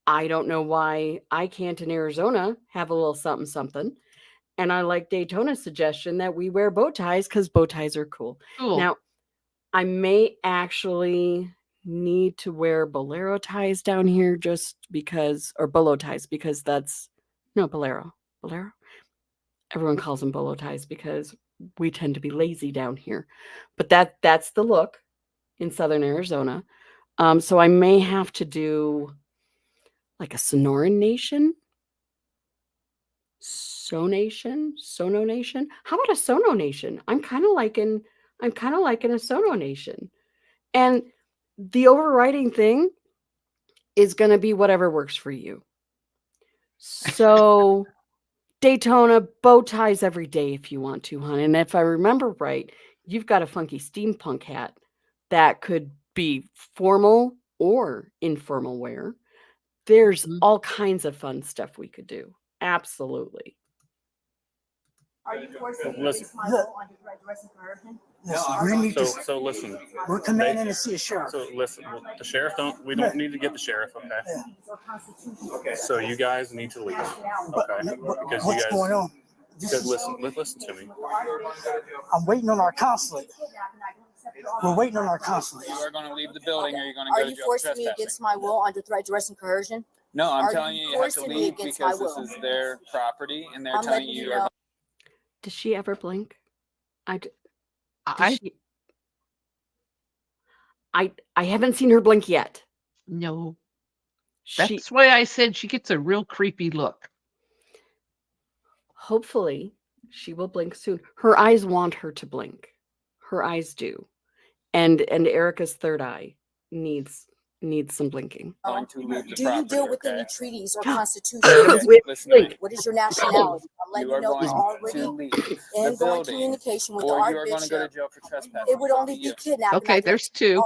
I don't know why I can't in Arizona have a little something something. And I like Daytona's suggestion that we wear bow ties because bow ties are cool. Now, I may actually need to wear bolero ties down here just because, or bolo ties, because bolero. Everyone calls them bolo ties because we tend to be lazy down here. But that's the look in Southern Arizona. So I may have to do like a Sonoran Nation. Sono Nation. How about a Sono Nation? I'm kind of liking a Sono Nation. And the overriding thing is going to be whatever works for you. So Daytona, bow ties every day if you want to, hon. And if I remember right, you've got a funky steampunk hat that could be formal or informal wear. There's all kinds of fun stuff we could do. Absolutely. Are you forcing me to Listen. use my will under threat dressing coercion? So listen. We're commanding to see a sheriff. So listen, the sheriff we don't need to get the sheriff, okay? So you guys need to leave, okay? Because What's going on? Because listen to me. I'm waiting on our consulate. We're waiting on our consulate. You are going to leave the building, or you're going to Are go to you jail for forcing me trespassing. against my will under threat, duress, and coercion? No, I'm Are telling you you have to forcing me leave against because my this will? is their property, and they're I'm telling letting you you are. know. Does she ever blink? I haven't seen her blink yet. No. That's why I said she gets a real creepy look. Hopefully, she will blink soon. Her eyes want her to blink. Her eyes do. And Erica's third eye needs some blinking. Going to leave the Do you property, deal with okay? any treaties or constitution? Listen to me. What is your nationality? I'm letting You are you know going we're already to leave in the going building, communication with or our you are going to go to bishop. jail for trespassing. It would only be kidnapping. Okay, there's 2.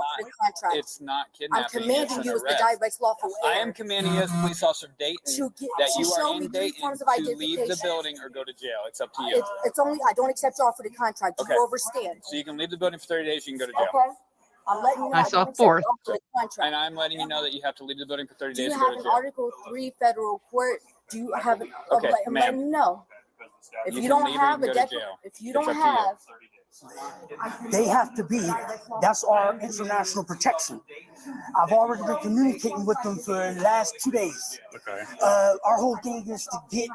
It's not I'm kidnapping. commanding it's you an as the arrest. direct lawful I heir am commanding you as police officer Dayton that you show are me in 3 Dayton forms of to leave the identification. building or go to jail. It's up to you. It's only I don't accept y'all for the contract. Okay. You overstand. So you can leave the building for 30 days. You can go to jail. Okay. I'm letting you know I I saw don't accept 4th. y'all for the contract. And I'm letting you know that you have to leave the building for 30 Do days you to go have to an jail. Article 3 federal court? Do you have an? Okay, I'm ma'am. letting you know. If You you can don't leave or you have can a go to jail. if you It's don't up to you. have, They have to be here. That's our international protection. I've already been communicating with them for the last 2 days. Okay. Our whole thing is to get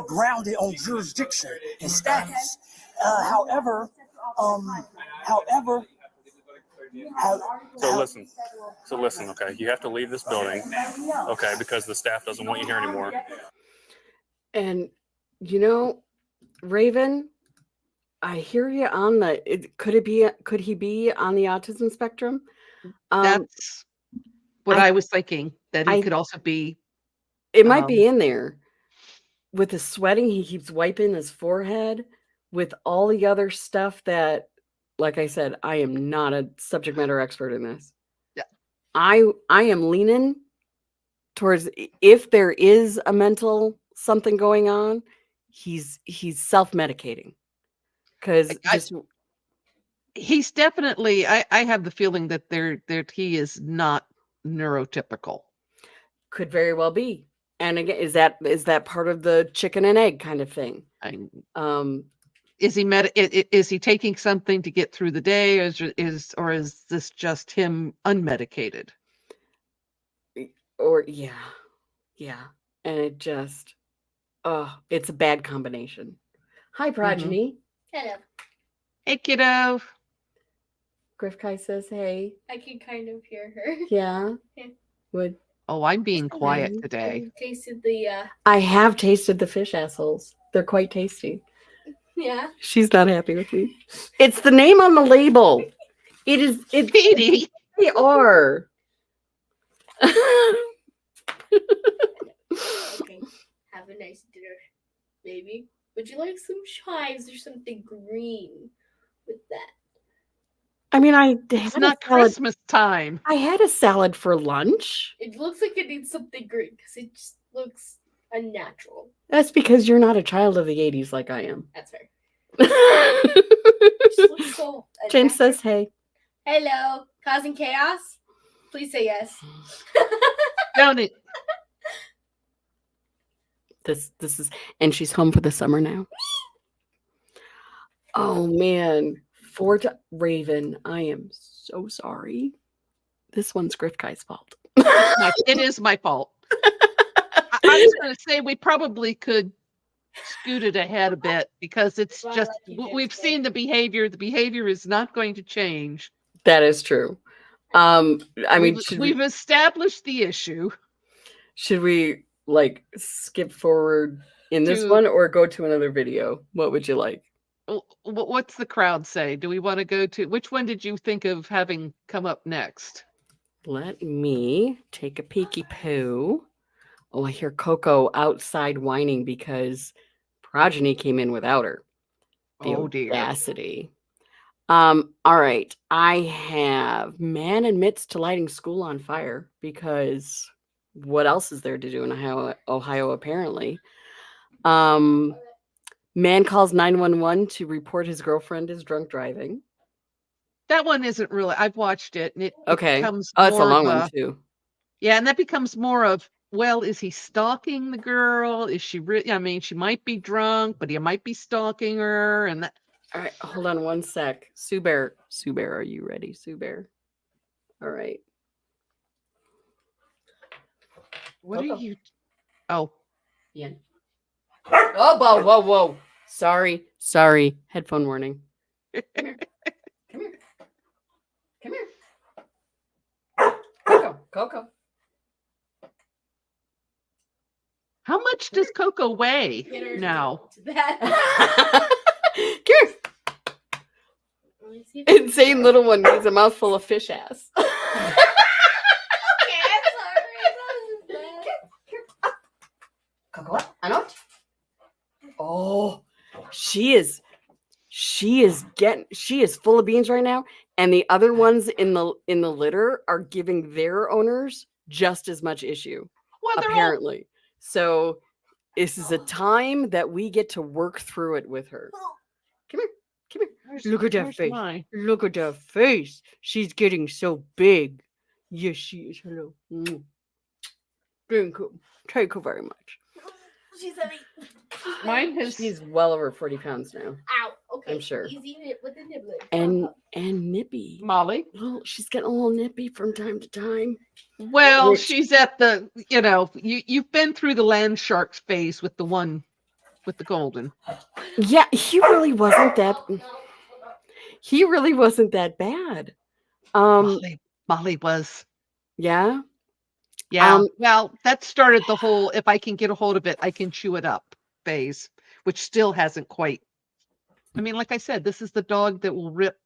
grounded on jurisdiction and status. However, So listen, okay. You have to leave this building, okay, because the staff doesn't want you here anymore. And Raven, I hear you on could he be on the autism spectrum? That's what I was thinking, that he could also be. It might be in there. With the sweating, he keeps wiping his forehead with all the other stuff that, like I said, I am not a subject matter expert in this. Yeah. I am leaning towards, if there is a mental something going on, he's self-medicating because I- he's definitely. I have the feeling that he is not neurotypical. could very well be. And again, is that part of the chicken and egg kind of thing? Is he is he taking something to get through the day, or is this just him unmedicated? Or yeah, and it just, it's a bad combination. Hi, Progeny. Hello. Hey, kiddo. Gryphtkai says, "Hey." I can kind of hear her. Yeah. Yeah. Would Oh, I'm being quiet Have today. you tasted the I have tasted the fish assholes. They're quite tasty. yeah. She's not happy with me. It's the name on the label. It is. It's Petey. They are. Okay. Have a nice dinner, baby. Would you like some chives or something green with that? I mean, I It's had not a salad. Christmas time. I had a salad for lunch. It looks like it needs something green because it just looks unnatural. That's because you're not a child of the 80s like I am. That's fair. It just looks so James unnatural. says, "Hey." Hello, causing chaos? Please say yes. Don't it? This is, and she's home for the summer now. Oh man, Fort Raven, I am so sorry. This one's Gryptkai's fault. It is my fault. I was going to say we probably could scoot it ahead a bit because it's Well, just like you we've did seen the behavior. The behavior is not going to change. That is true. I mean, we've established the issue. Should we like skip forward in this To- one or go to another video? What would you like? What's the crowd say? Do we want to go to which one did you think of having come up next? Let me take a peeky poo. Oh, I hear Coco outside whining because Progeny came in without her. The Oh dear. audacity. All right. I have man admits to lighting school on fire because what else is there to do in Ohio apparently? Man calls 911 to report his girlfriend is drunk driving. That one isn't really. I've watched it, and it becomes Oh, it's a more long of one too. Yeah, and that becomes more of, well, is he stalking the girl? Is she really? I mean, she might be drunk, but he might be stalking her, and that. All right, hold on one sec. Sue Bear, are you ready? Sue Bear. All right. What are you? Oh, yeah. Oh, whoa. Sorry. Headphone warning. Come here. Coco. How much does Coco weigh now? Come here. Insane little one needs a mouthful of fish ass. Coco, Anot. Oh, she is full of beans right now, and the other ones in the litter are giving their owners just as much issue. Well, apparently. So this is a time that we get to work through it with her. Come here. Look at that face. Look at that face. She's getting so big. Yes, she is. Hello. Thank you very much. She's heavy. She's well over 40 pounds now. Ow. Okay. I'm sure. He's eating it with a nibbler. And nippy. Molly. Well, she's getting a little nippy from time to time. Well, she's at the, you've been through the land sharks phase with the one with the golden. Yeah, he really wasn't that bad. Molly was. Yeah. Yeah. Well, that started the whole if I can get a hold of it, I can chew it up phase, which still hasn't quite. I mean, like I said, this is the dog that will rip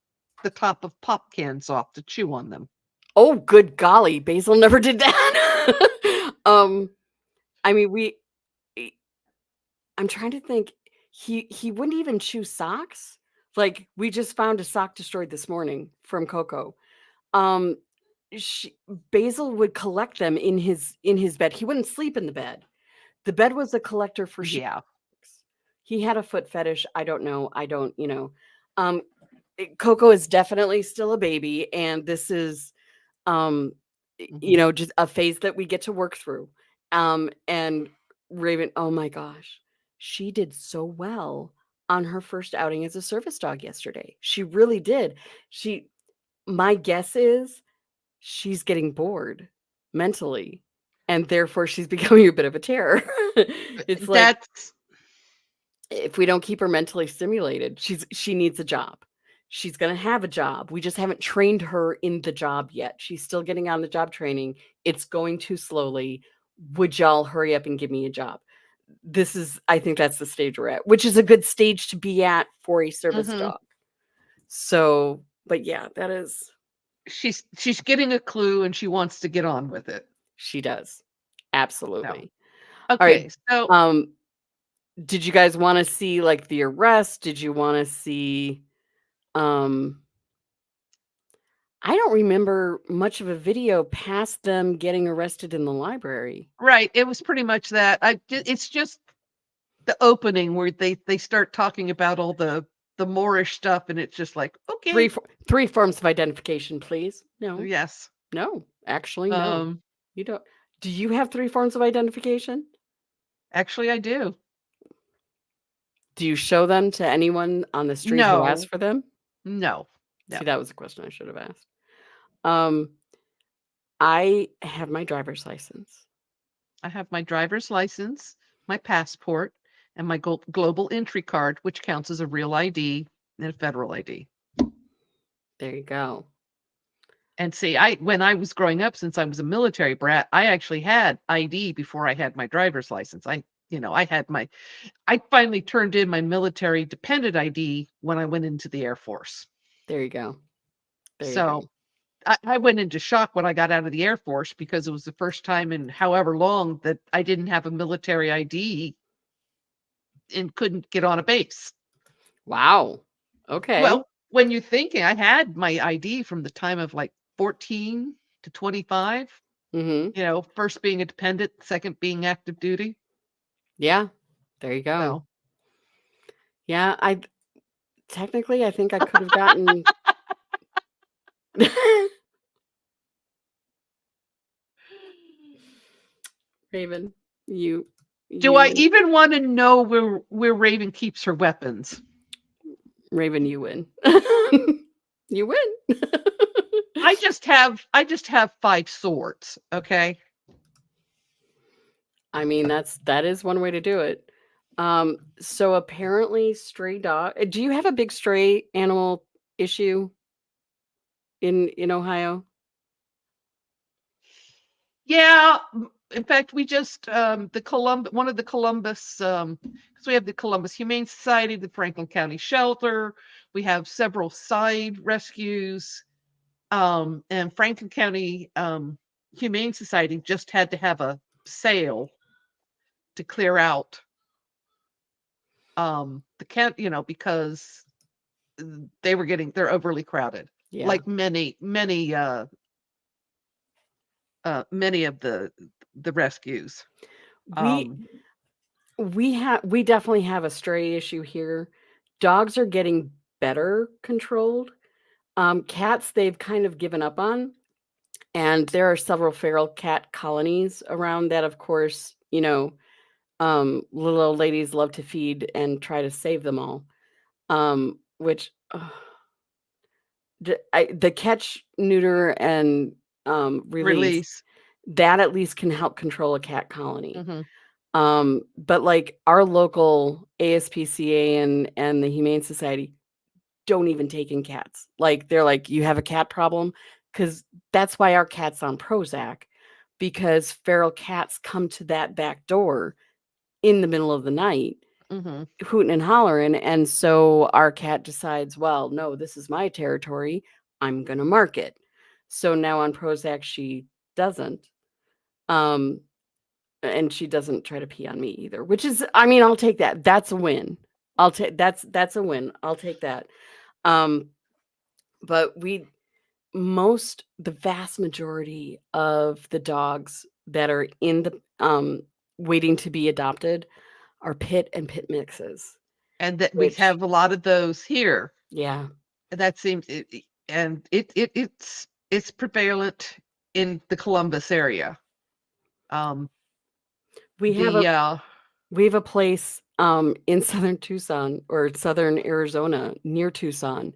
the top of pop cans off to chew on them. Oh, good golly. Basil never did that. I mean, I'm trying to think. He wouldn't even chew socks. Like, we just found a sock destroyed this morning from Coco. Basil would collect them in his bed. He wouldn't sleep in the bed. The bed was a collector for sheep. Yeah. He had a foot fetish. I don't know. Coco is definitely still a baby, and this is, just a phase that we get to work through. And Raven, oh my gosh, she did so well on her first outing as a service dog yesterday. She really did. My guess is she's getting bored mentally, and therefore she's becoming a bit of a terror. It's like, That's if we don't keep her mentally stimulated, she needs a job. She's going to have a job. We just haven't trained her in the job yet. She's still getting on the job training. It's going too slowly. Would y'all hurry up and give me a job? I think that's the stage we're at, which is a good stage to be at for a service dog. So, but yeah, that is. She's getting a clue and she wants to get on with it. She does. Absolutely. No. Okay. All right. So, did you guys want to see like the arrest? Did you want to see, I don't remember much of a video past them getting arrested in the library. right. It was pretty much that. It's just the opening where they start talking about all the Moorish stuff, and it's just like, okay. Three forms of identification, please. No. Yes. No. Actually, no. You don't. Do you have 3 forms of identification? Actually, I do. Do you show them to anyone on the street who asks for them? No. See, that was a question I should have asked. I have my driver's license. I have my driver's license, my passport, and my global entry card, which counts as a real ID and a federal ID. There you go. And see, when I was growing up, since I was a military brat, I actually had ID before I had my driver's license. I finally turned in my military dependent ID when I went into the Air Force. There you go. I went into shock when I got out of the Air Force because it was the first time in however long that I didn't have a military ID and couldn't get on a base. Wow. Okay. Well, when you're thinking, I had my ID from the time of like 14 to 25. First being a dependent, second being active duty. Yeah. There you go. Yeah. I think I could have gotten. Raven, do I even want to know where Raven keeps her weapons? Raven, you win. You win. I just have 5 swords. Okay. I mean, that is one way to do it. So apparently stray dog. Do you have a big stray animal issue in Ohio? Yeah. In fact, we just one of the Columbus, because we have the Columbus Humane Society, the Franklin County Shelter. We have several side rescues, and Franklin County Humane Society just had to have a sale to clear out the camp, because they're overly crowded. Yeah. Like many of the rescues. We definitely have a stray issue here. Dogs are getting better controlled. Cats, they've kind of given up on, and there are several feral cat colonies around that, of course, little old ladies love to feed and try to save them all. Which the catch, neuter, and release, that at least can help control a cat colony. But like our local ASPCA and the Humane Society don't even take in cats. Like they're like, you have a cat problem? Because that's why our cat's on Prozac, because feral cats come to that back door in the middle of the night, hooting and hollering. And so our cat decides, well, no, this is my territory. I'm going to mark it. So now on Prozac, she doesn't. And she doesn't try to pee on me either, which is, I mean, I'll take that. That's a win. That's a win. I'll take that. But the vast majority of the dogs that are in the waiting to be adopted are pit and pit mixes. And that we Which- have a lot of those here. Yeah. That seems, it's prevalent in the Columbus area. We have a place in southern Tucson or southern Arizona near Tucson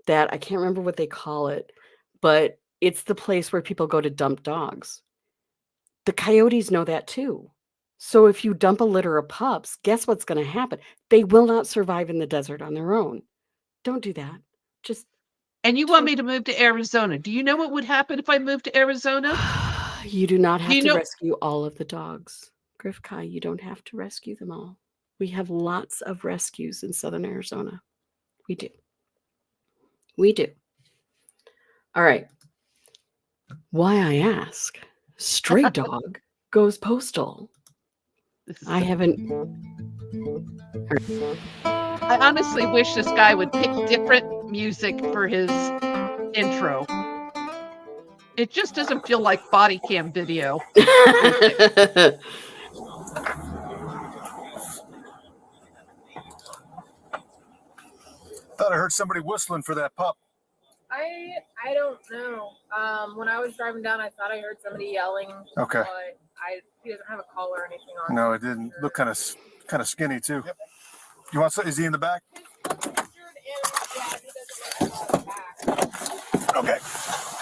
that I can't remember what they call it, but it's the place where people go to dump dogs. The coyotes know that too. So if you dump a litter of pups, guess what's going to happen? They will not survive in the desert on their own. Don't do that. Just And you want me to move to Arizona? Do you know what would happen if I moved to Arizona? you do not have You to know- rescue all of the dogs. Gryphtkai, you don't have to rescue them all. We have lots of rescues in southern Arizona. We do. We do. All right. Why I ask, stray dog goes postal. I haven't. I honestly wish this guy would pick different music for his intro. It just doesn't feel like body cam video. Thought I heard somebody whistling for that pup. I don't know. When I was driving down, I thought I heard somebody yelling. Okay. But he doesn't have a collar or anything on. No, it didn't. Look kind of skinny too. Yep. You want some? Is he in the back? Okay. I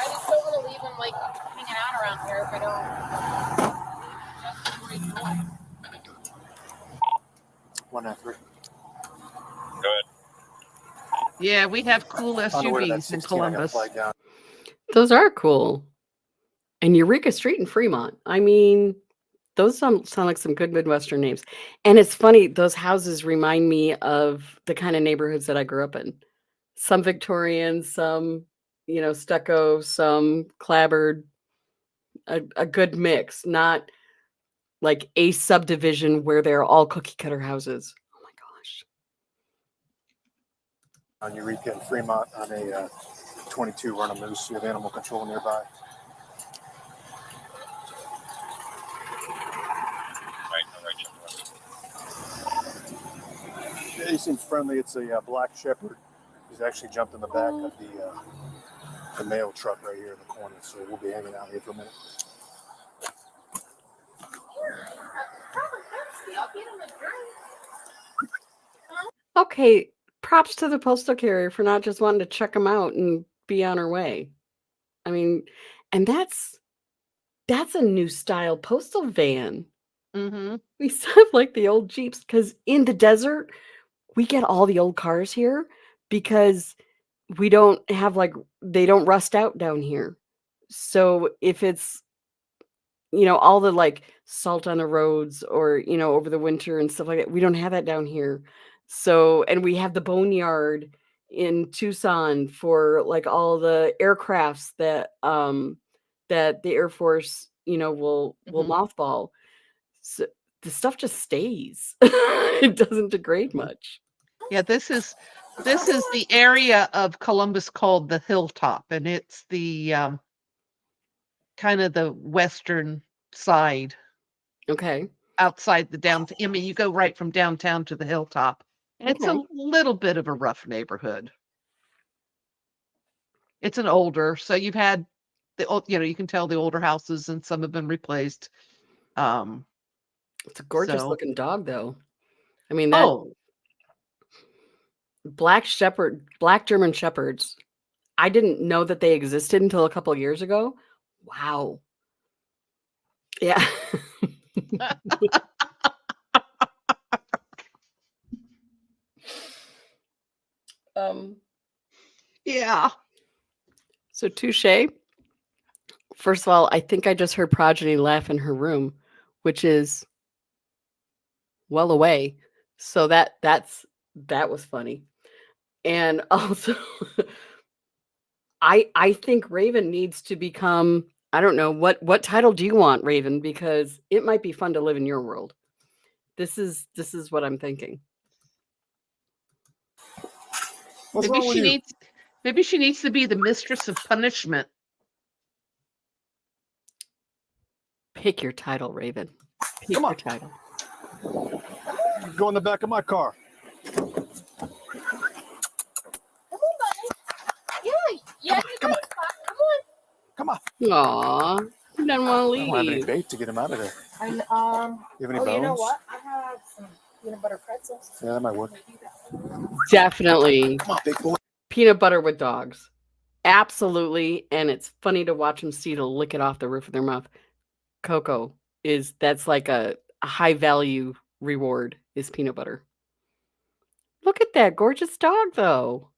just don't want to leave him like hanging out around here if I don't. 193. Good. Yeah, we have cool SUVs in Columbus. Those are cool. And Eureka Street in Fremont. I mean, those sound like some good Midwestern names. And it's funny, those houses remind me of the kind of neighborhoods that I grew up in. Some Victorian, some, stucco, some clapboard, a good mix, not like a subdivision where they're all cookie cutter houses. Oh my gosh. On Eureka and Fremont on a 22 run a moose. You have animal control nearby. Yeah, he seems friendly. It's a black shepherd. He's actually jumped in the back of the mail truck right here in the corner. So we'll be hanging out here for a minute. Okay, props to the postal carrier for not just wanting to check them out and be on her way. I mean, and that's a new style postal van. Mm-hmm. We still have like the old Jeeps because in the desert, we get all the old cars here because we don't have they don't rust out down here. So if it's, all the like salt on the roads or, over the winter and stuff like that, we don't have that down here. So, and we have the boneyard in Tucson for like all the aircrafts that the Air Force, will mothball. So the stuff just stays. It doesn't degrade much. Yeah, this is the area of Columbus called the Hilltop, and it's the kind of the western side. Okay. Outside the downtown. I mean, you go right from downtown to the Hilltop. And it's a Okay. little bit of a rough neighborhood. It's an older, so you've had the old, you can tell the older houses and some have been replaced. It's a gorgeous So- looking dog, though. I mean, that black German Shepherds. I didn't know that they existed until a couple of years ago. Wow. Yeah. Yeah. So touche. First of all, I think I just heard Progeny laugh in her room, which is well away. So that was funny. And also I think Raven needs to become, I don't know, what title do you want, Raven? Because it might be fun to live in your world. This is what I'm thinking. Maybe she needs to be the mistress of punishment. Pick your title, Raven. Peep your title. Go in the back of my car. Yeah, Come on. Come on. Aw, he doesn't want to I don't have any leave. bait to get him out of there. And You have any bones? you know what? I have some peanut butter pretzels. Yeah, that might work. Definitely. Come on, big boy. Peanut butter with dogs. Absolutely. And it's funny to watch them see to lick it off the roof of their mouth. Coco that's like a high value reward is peanut butter. Look at that gorgeous dog though.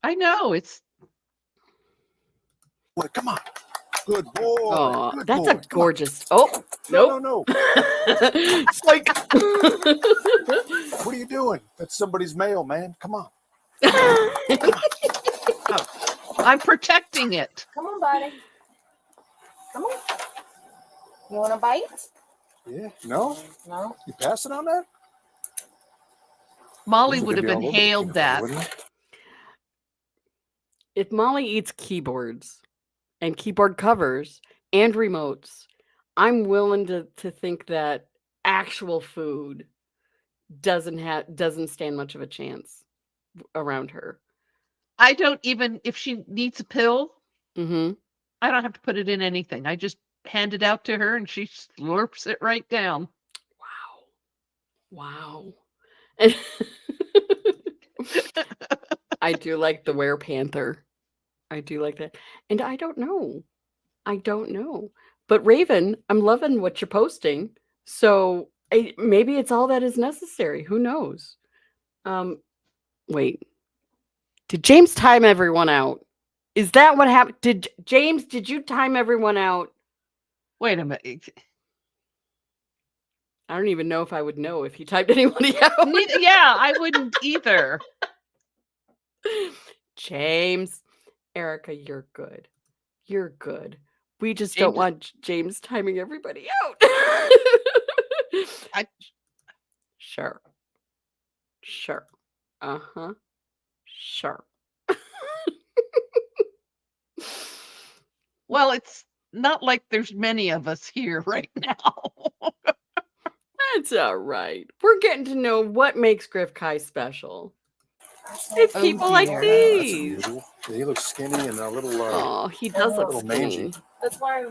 I know it's. Boy, come on. Good boy. Oh, Good that's boy. a gorgeous. Oh, No, nope. no, no. Like, What are you doing? That's somebody's mail, man. Come on. I'm protecting it. Come on, buddy. Come on. You want a bite? Yeah. No? No. You passing on that? Molly These are would have gonna be all over the inhaled peanut butter, that. wouldn't it? if Molly eats keyboards and keyboard covers and remotes, I'm willing to think that actual food doesn't stand much of a chance around her. I don't even, if she needs a pill, Mm-hmm. I don't have to put it in anything. I just hand it out to her and she slurps it right down. Wow. I do like the werepanther. I do like that. And I don't know. But Raven, I'm loving what you're posting. So maybe it's all that is necessary. Who knows? Wait. Did James time everyone out? Is that what happened? Did you time everyone out? Wait a minute. I don't even know if I would know if he typed anybody out. Yeah, I wouldn't either. James, Erica, you're good. You're good. We just don't want James timing everybody out. Sure. Uh-huh. Sure. Well, it's not like there's many of us here right now. That's all right. We're getting to know what makes Gryphtkai special. It's people like these. Yeah, he looks skinny and a little. Oh, he does look little skinny. mangy. That's why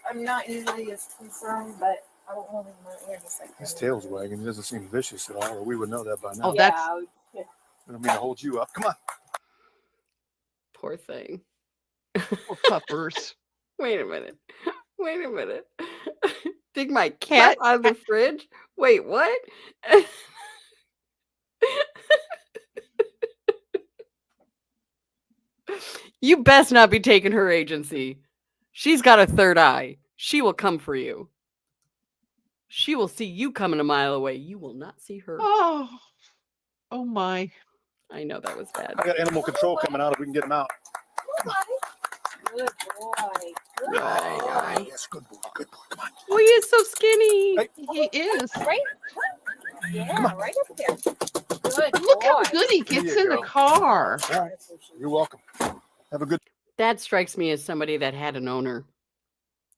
I'm not usually as concerned, but I don't want him in my ear just like His tail's wagging. He doesn't seem vicious at all, or we would know that by now. Oh, that's. I don't mean to hold you up. Come on. Poor thing. Poor puppers. Wait a minute. Dig my cat out of the fridge? Wait, what? You best not be taking her agency. She's got a third eye. She will come for you. She will see you coming a mile away. You will not see her. Oh my. I know that was bad. I got animal control coming out if we can get him out. Good boy. Yes, good boy. Good boy. Come on. Oh, he is so skinny. Hey. He is. Right? Yeah, right up there. Good Look how boy. good he There gets you in the go. car. All right. You're welcome. Have a good. That strikes me as somebody that had an owner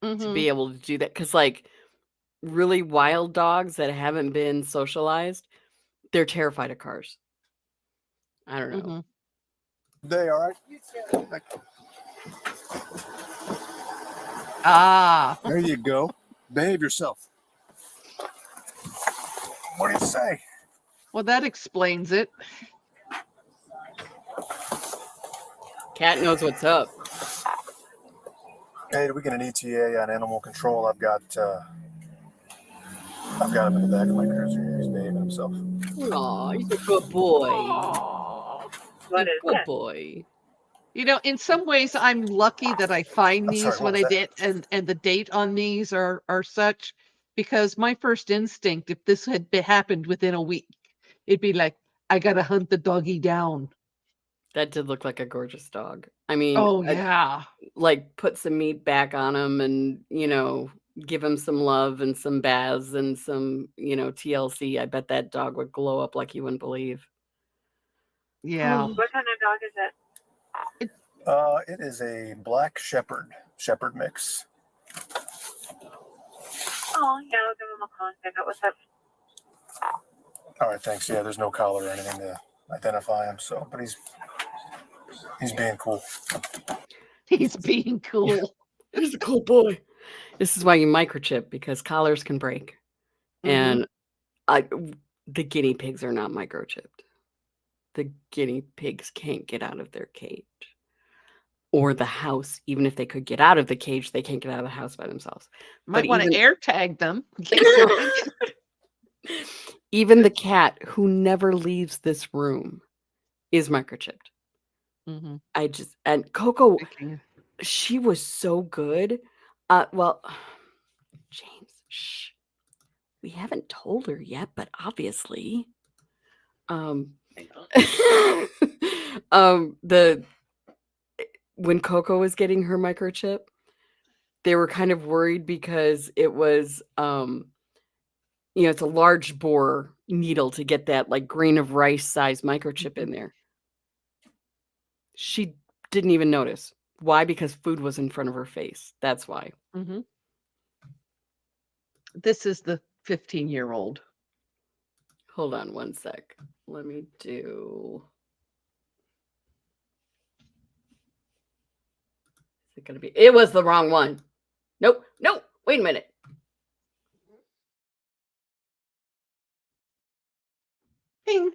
to Mhm. be able to do that. Because, like, really wild dogs that haven't been socialized, they're terrified of cars. I don't know. Mhm. Day, all right? Ah. There you go. Behave yourself. What do you say? Well, that explains it. Cat knows what's up. Hey, did we get an ETA on animal control? I've got him in the back of my cruiser. He's behaving himself. Aw, he's a good boy. What is Good it? boy. You know, in some ways, I'm lucky that I find I'm these sorry, what when was I did, and the date on these are such, because my first instinct, if this had happened within a week, it'd be like, I gotta hunt the doggy down. That did look like a gorgeous dog. I mean, Oh yeah. like put some meat back on him and, give him some love and some baths and some, TLC. I bet that dog would glow up like you wouldn't believe. Yeah. What kind of dog is it? It is a black shepherd mix. Oh, yeah, I'll give him a call and find out what's up. All right, thanks. Yeah, there's no collar or anything to identify him. So, but he's being cool. He's being cool. He's a cool boy. This is why you microchip, because collars can break. Mhm. And the guinea pigs are not microchipped. The guinea pigs can't get out of their cage. Or the house. Even if they could get out of the cage, they can't get out of the house by themselves. Might But want to even air tag them in case they're thinking. even the cat, who never leaves this room, is microchipped. Mhm. And Coco, Thinking. she was so good. Well, James, shh. We haven't told her yet, but obviously, when Coco was getting her microchip, they were kind of worried because it was, it's a large bore needle to get that like grain of rice size microchip in there. She didn't even notice. Why? Because food was in front of her face. That's why. Mhm. This is the 15-year-old. Hold on one sec. Let me do. Is it going to be? It was the wrong one. Nope. Nope. Wait a minute. Ping.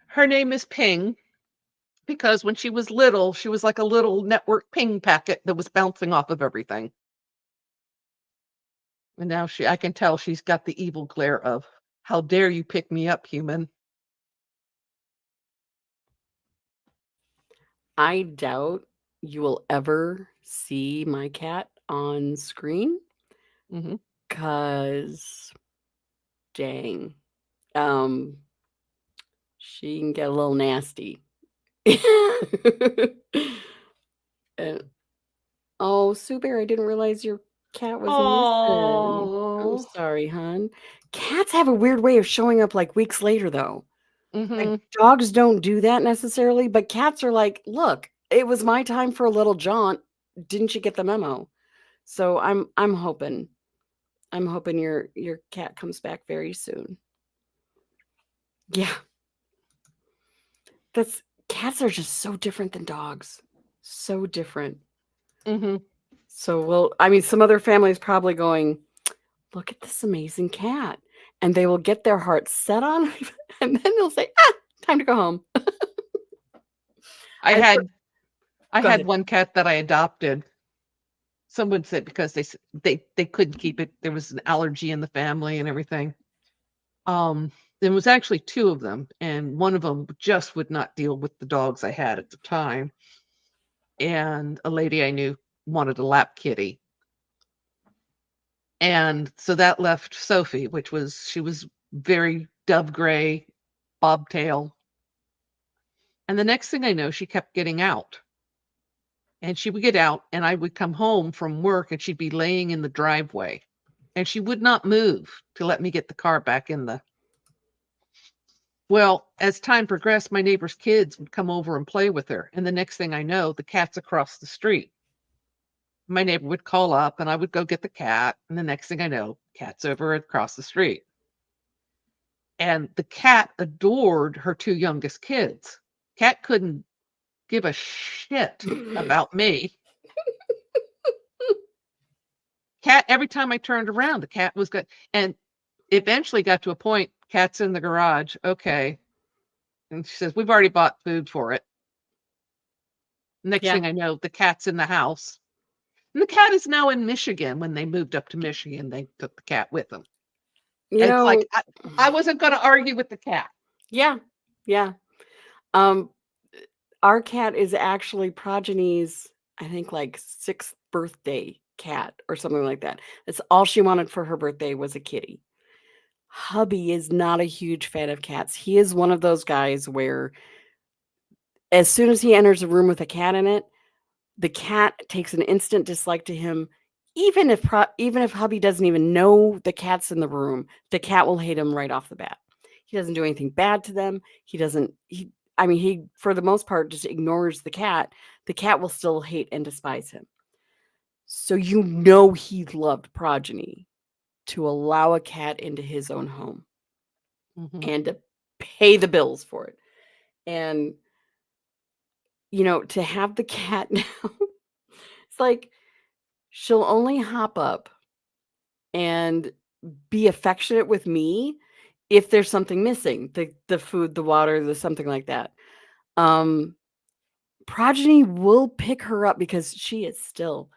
Her name is Ping because when she was little, she was like a little network ping packet that was bouncing off of everything. And now I can tell she's got the evil glare of, how dare you pick me up, human? I doubt you will ever see my cat on screen. Mhm. Cause dang. She can get a little nasty. And, oh, Sue Bear, I didn't realize your cat was missing. I'm Oh. sorry, hon. Cats have a weird way of showing up like weeks later, though. Like Mhm. dogs don't do that necessarily, but cats are like, look, it was my time for a little jaunt. Didn't you get the memo? So I'm hoping your cat comes back very soon. Yeah. Cats are just so different than dogs. So different. Mhm. So some other families probably going, look at this amazing cat. And they will get their hearts set on it, and then they'll say, time to go home. I Go had ahead. one cat that I adopted. Someone said because they couldn't keep it. There was an allergy in the family and everything. There was actually two of them, and one of them just would not deal with the dogs I had at the time. And a lady I knew wanted a lap kitty. And so that left Sophie, she was very dove gray, bobtail. And the next thing I know, she kept getting out. And she would get out, and I would come home from work, and she'd be laying in the driveway. And she would not move to let me get the car back in the. Well, as time progressed, my neighbor's kids would come over and play with her. And the next thing I know, the cat's across the street. My neighbor would call up, and I would go get the cat. And the next thing I know, cat's over across the street. And the cat adored her two youngest kids. Cat couldn't give a shit about me. Cat, every time I turned around, the cat was good. And eventually got to a point, cat's in the garage. Okay. And she says, we've already bought food for it. Next Yeah. thing I know, the cat's in the house. And the cat is now in Michigan. When they moved up to Michigan, they took the cat with them. It's like, I wasn't going to argue with the cat. Yeah. Yeah. Our cat is actually Progeny's, I think, like 6th birthday cat or something like that. That's all she wanted for her birthday was a kitty. Hubby is not a huge fan of cats. He is one of those guys where as soon as he enters a room with a cat in it, the cat takes an instant dislike to him. Even if hubby doesn't even know the cat's in the room, the cat will hate him right off the bat. He doesn't do anything bad to them. He for the most part just ignores the cat. The cat will still hate and despise him. So he loved Progeny. to allow a cat into his own home Mhm. and to pay the bills for it. And, to have the cat now, it's like she'll only hop up and be affectionate with me if there's something missing, the food, the water, the something like that. Um, Progeny will pick her up because she is still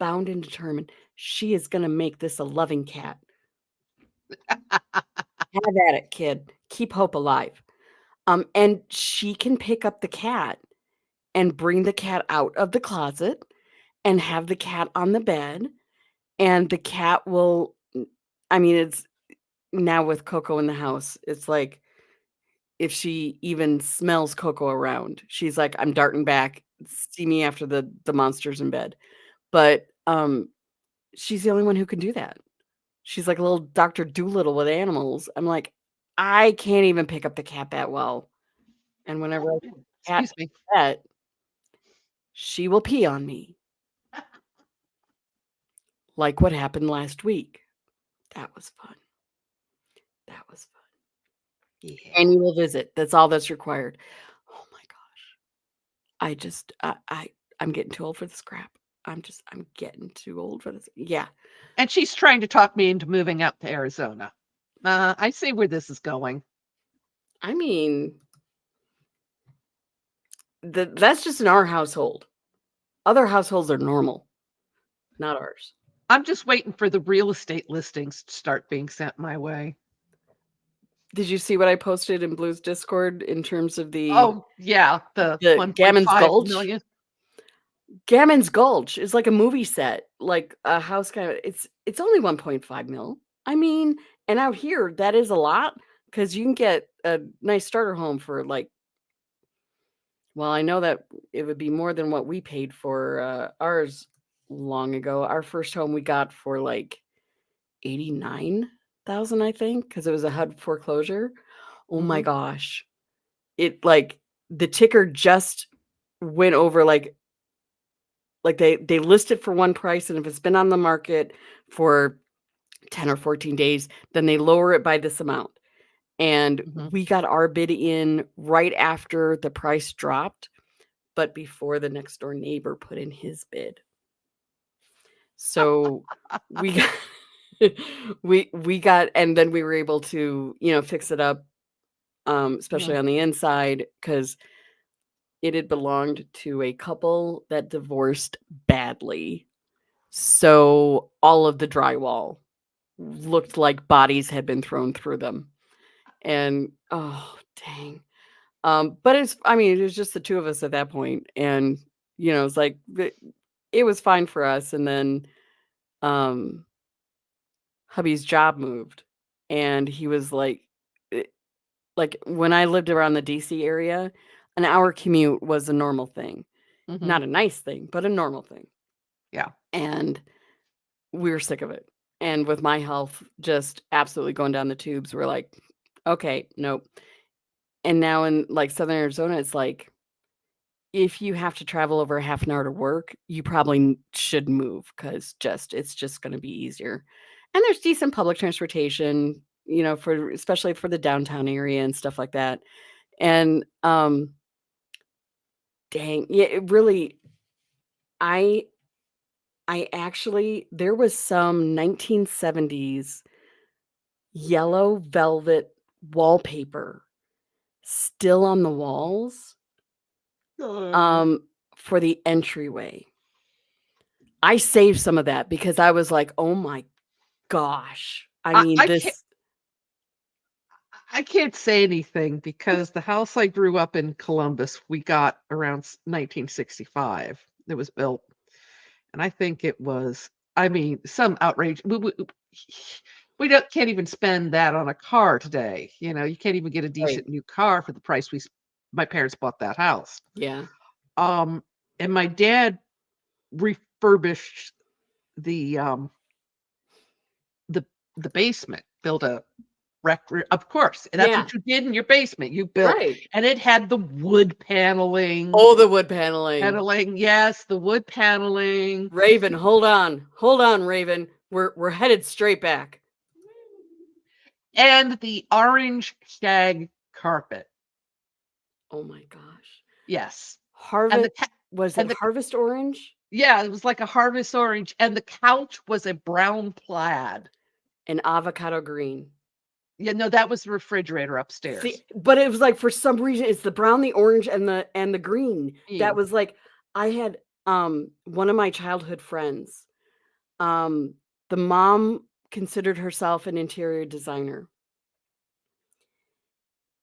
bound and determined. She is gonna make this a loving cat. Have at it, kid. Keep hope alive. And she can pick up the cat and bring the cat out of the closet and have the cat on the bed, and the cat will I mean, it's now with Coco in the house, it's like if she even smells Coco around, she's like, "I'm darting back. See me after the monster's in bed." But, she's the only one who can do that. She's like a little Doctor Doolittle with animals. I'm like, I can't even pick up the cat that well. And whenever I put the cat Excuse me. in bed, she will pee on me. Like what happened last week. That was fun. That was fun. Yeah. Annual visit. That's all that's required. Oh my gosh. I'm getting too old for this crap. I'm getting too old for this. Yeah. And she's trying to talk me into moving out to Arizona. I see where this is going. I mean, that's just in our household. Other households are normal, not ours. I'm just waiting for the real estate listings to start being sent my way. Did you see what I posted in Blue's Discord in terms of the Oh, yeah, the Gammon's 1.5 Gulch? million. Gammon's Gulch is like a movie set, like a house kind of it's only 1.5 mil. I mean, and out here that is a lot because you can get a nice starter home for like well, I know that it would be more than what we paid for ours long ago. Our first home we got for like 89,000, I think, because it was a HUD foreclosure. Oh my Mhm. gosh. It like the ticker just went over like they list it for one price, and if it's been on the market for 10 or 14 days, then they lower it by this amount. And Mhm. we got our bid in right after the price dropped, but before the next door neighbor put in his bid. So we got we got and then we were able to, fix it up, especially Mhm. on the inside, because it had belonged to a couple that divorced badly. So all of the drywall looked like bodies had been thrown through them. And oh dang. But it was just the two of us at that point. And it's like it was fine for us. And then um hubby's job moved, and he was like when I lived around the DC area, an hour commute was a normal thing. Mhm. Not a nice thing, but a normal thing. Yeah. And we were sick of it. And with my health just absolutely going down the tubes, we're like, okay, nope. And now in like Southern Arizona, it's like if you have to travel over a half an hour to work, you probably should move because it's just going to be easier. And there's decent public transportation, for especially for the downtown area and stuff like that. And dang, yeah, it really I I actually there was some 1970s yellow velvet wallpaper still on the walls for the entryway. I saved some of that because I was like, "Oh my gosh." I mean, I can't say anything because the house I grew up in Columbus, we got around 1965. It was built, and I think it was, some outrage. We can't even spend that on a car today. You can't even get a decent new car for the price my parents bought that house. Yeah. And my dad refurbished the the basement, built a of course, and that's Yeah. what you did in your basement. You built, Right. and it had the wood paneling. Oh, the wood paneling. Yes, the wood paneling. Raven, hold on. Hold on, Raven. We're headed straight back. And the orange shag carpet. Oh my gosh. Yes. Harvest, was and it harvest orange? Yeah, it was like a harvest orange, and the couch was a brown plaid. And avocado green. Yeah, no, that was the refrigerator upstairs. See, but it was like, for some reason, it's the brown, the orange, and the green. That was like, I had one of my childhood friends. The mom considered herself an interior designer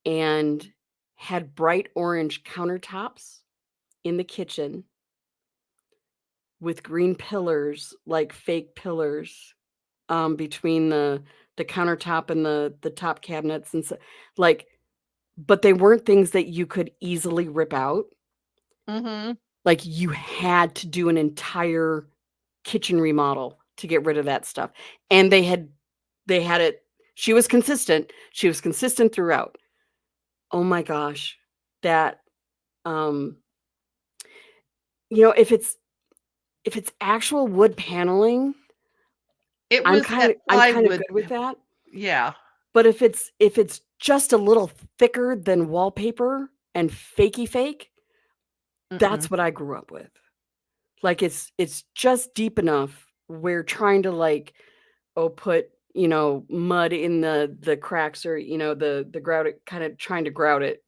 and had bright orange countertops in the kitchen with green pillars, like fake pillars, between the countertop and the top cabinets, and so, like, but they weren't things that you could easily rip out. Mm-hmm. Like, you had to do an entire kitchen remodel to get rid of that stuff. And they had it. She was consistent. She was consistent throughout. Oh my gosh. That, if it's actual wood paneling, I'm kind of good with that. Yeah. But if it's just a little thicker than wallpaper and fakey fake, that's what I grew up with. Like, it's just deep enough where trying to, like, put, mud in the cracks, or, the grout it, kind of trying to grout it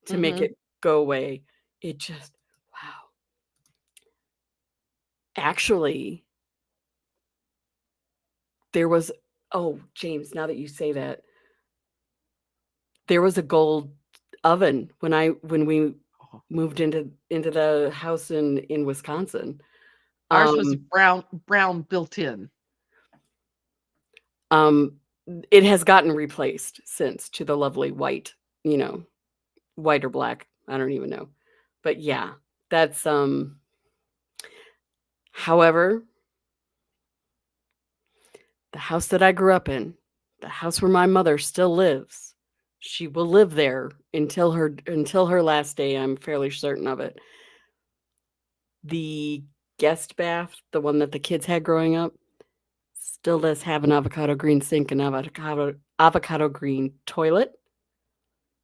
to make it go away. It just, wow. Actually, there was, James, now that you say that, there was a gold oven when we moved into the house in Wisconsin. Ours was brown built in. It has gotten replaced since to the lovely white, white or black. I don't even know. But yeah, that's however, the house that I grew up in, the house where my mother still lives, she will live there until her last day, I'm fairly certain of it. The guest bath, the one that the kids had growing up, still does have an avocado green sink and avocado green toilet.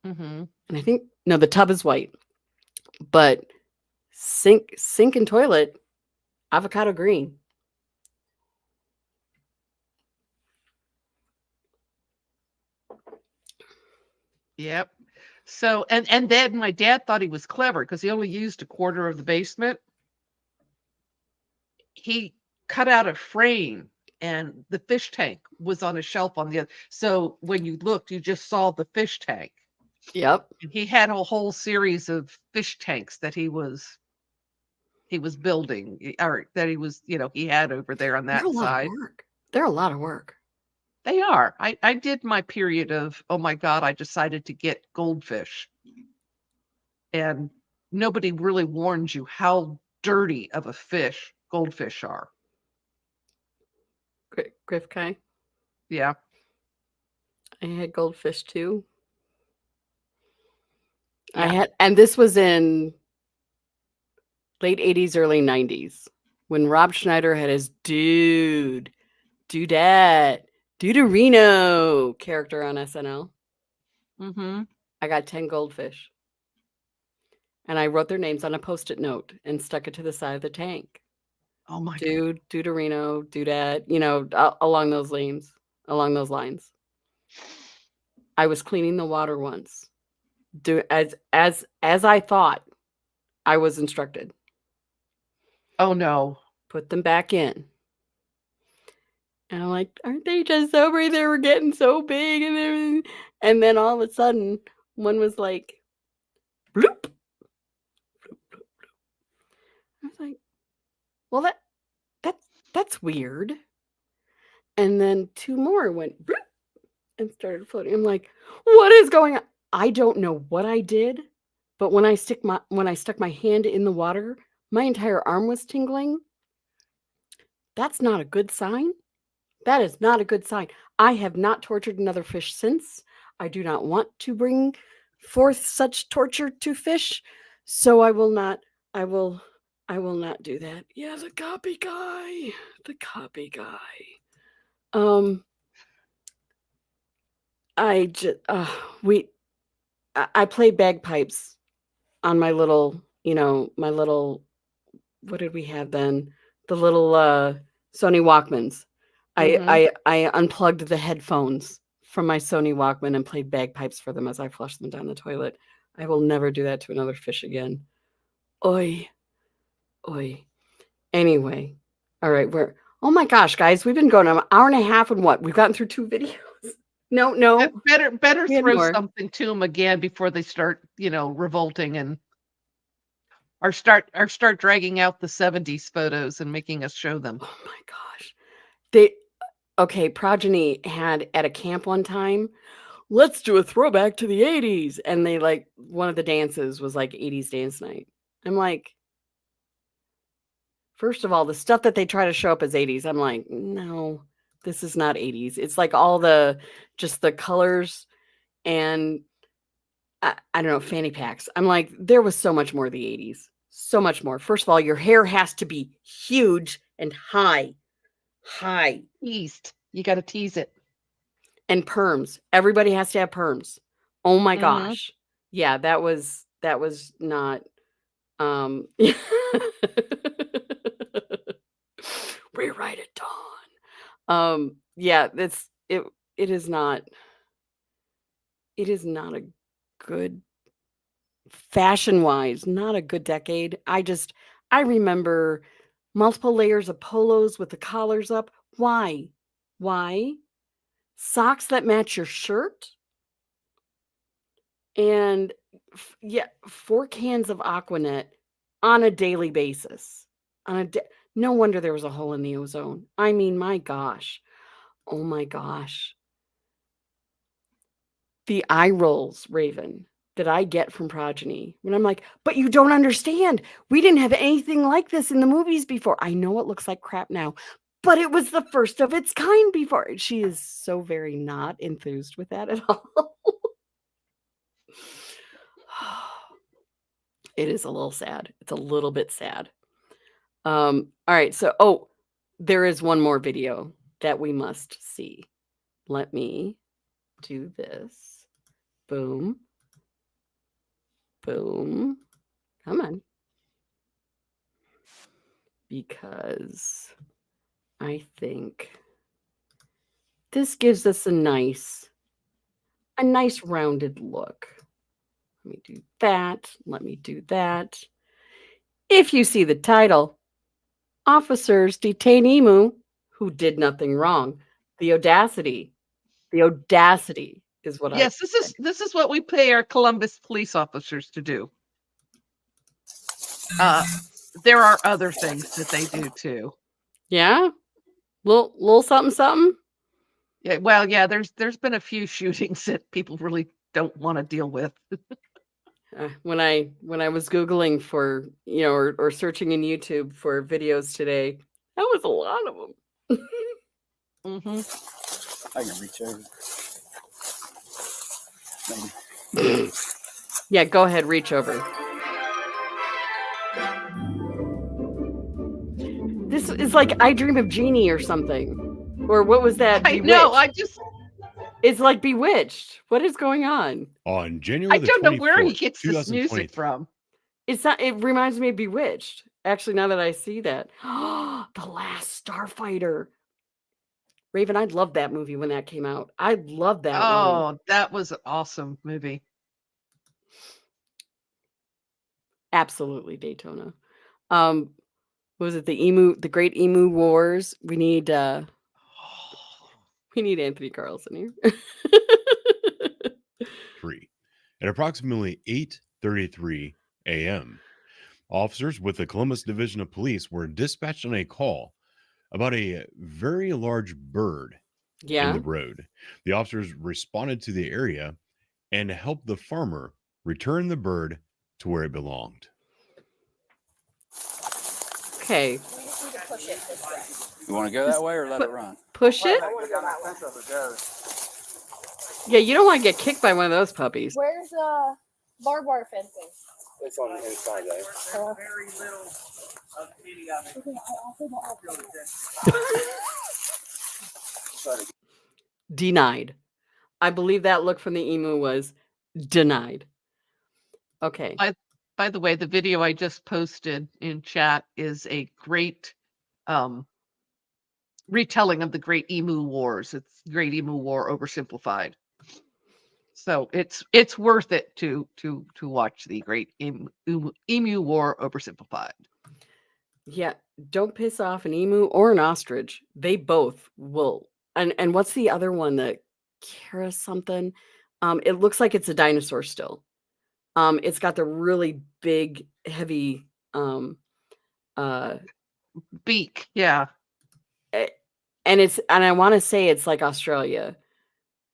Mm-hmm. And I think, no, the tub is white, but sink and toilet, avocado green. Yep. So, and then my dad thought he was clever because he only used a quarter of the basement. He cut out a frame, and the fish tank was on a shelf on the other. So when you looked, you just saw the fish tank. Yep. And he had a whole series of fish tanks that he was building, or that he had over there on that side. They're a lot of work. They are. I did my period of, oh my God, I decided to get goldfish. And nobody really warns you how dirty of a fish goldfish are. Gryphtkai? Yeah. I had goldfish too. Yeah. And this was in late 80s, early 90s, when Rob Schneider had his Dudette, Duderino character on SNL. Mm-hmm. I got 10 goldfish. And I wrote their names on a Post-it note and stuck it to the side of the tank. Oh my God. Duderino, Dudette, along those lines. I was cleaning the water once. As I thought I was instructed. Oh no. Put them back in. And I'm like, aren't they just so pretty? They were getting so big and everything. And then all of a sudden, one was like, bloop. I was like, well, that's weird. And then two more went bloop and started floating. I'm like, what is going on? I don't know what I did, but when I stuck my hand in the water, my entire arm was tingling. That's not a good sign. That is not a good sign. I have not tortured another fish since. I do not want to bring forth such torture to fish, so I will not do that. Yeah, the copy guy. I just I played bagpipes on my little, my little, what did we have then? The little Sony Walkmans. I unplugged the headphones from my Sony Walkman and played bagpipes for them as I flushed them down the toilet. I will never do that to another fish again. Oi. Oi. Anyway. All right, oh my gosh, guys, we've been going an hour and a half and what? We've gotten through 2 videos. No. Better We had throw more. something to them again before they start, revolting and or start dragging out the 70s photos and making us show them. Oh my gosh. Progeny had at a camp one time, let's do a throwback to the 80s. And they one of the dances was like 80s dance night. I'm like, first of all, the stuff that they try to show up as 80s, I'm like, no, this is not 80s. It's like all just the colors and I don't know, fanny packs. I'm like, there was so much more the 80s. So much more. First of all, your hair has to be huge and high. Teased. You got to tease it. And perms. Everybody has to have perms. Oh my Mhm. gosh. Yeah, that was not rewrite it, Dawn. Yeah, it is not a good fashion-wise, not a good decade. I remember multiple layers of polos with the collars up. Why? Socks that match your shirt? And 4 cans of Aquanet on a daily basis. No wonder there was a hole in the ozone. I mean, my gosh. Oh my gosh. The eye rolls, Raven, that I get from Progeny when I'm like, but you don't understand. We didn't have anything like this in the movies before. I know it looks like crap now, but it was the first of its kind before. She is so very not enthused with that at all. It is a little sad. It's a little bit sad. All right. So, there is one more video that we must see. Let me do this. Boom. Boom. Come on. Because I think this gives us a nice rounded look. Let me do that. Let me do that. If you see the title, officers detain Emu who did nothing wrong. The audacity is what Yes, this is what we pay our Columbus police officers to do. There are other things that they do too. Yeah? Little something? Yeah, well, yeah, there's been a few shootings that people really don't want to deal with. When I was Googling for, or searching in YouTube for videos today, that was a lot of them. I can reach over. Yeah, go ahead, reach over. This is like I Dream of Jeannie or something. Or what was that? I know, It's like Bewitched. What is going on? On January I don't know where he gets this music from. It reminds me of Bewitched. Actually, now that I see that. The Last Starfighter. Raven, I loved that movie when that came out. I loved that movie. Oh, that was an awesome movie. Absolutely, Daytona. Was it the Great Emu Wars? We need Anthony Carlson here. 3. At approximately 8:33 a.m., officers with the Columbus Division of Police were dispatched on a call about a very large bird in the road. The officers responded to the area and helped the farmer return the bird to where it belonged. Okay. You want to go that way or let it run? Push it? Yeah, you don't want to get kicked by one of those puppies. Where's barbed wire fencing? It's on the inside there. Very little of any of it. Denied. I believe that look from the emu was denied. Okay. By the way, the video I just posted in chat is a great retelling of the Great Emu Wars. It's Great Emu War oversimplified. So it's worth it to watch the Great Emu War oversimplified. Yeah, don't piss off an emu or an ostrich. They both will. And what's the other one? The Kara something? It looks like it's a dinosaur still. It's got the really big, heavy beak. Yeah. And I want to say it's like Australia.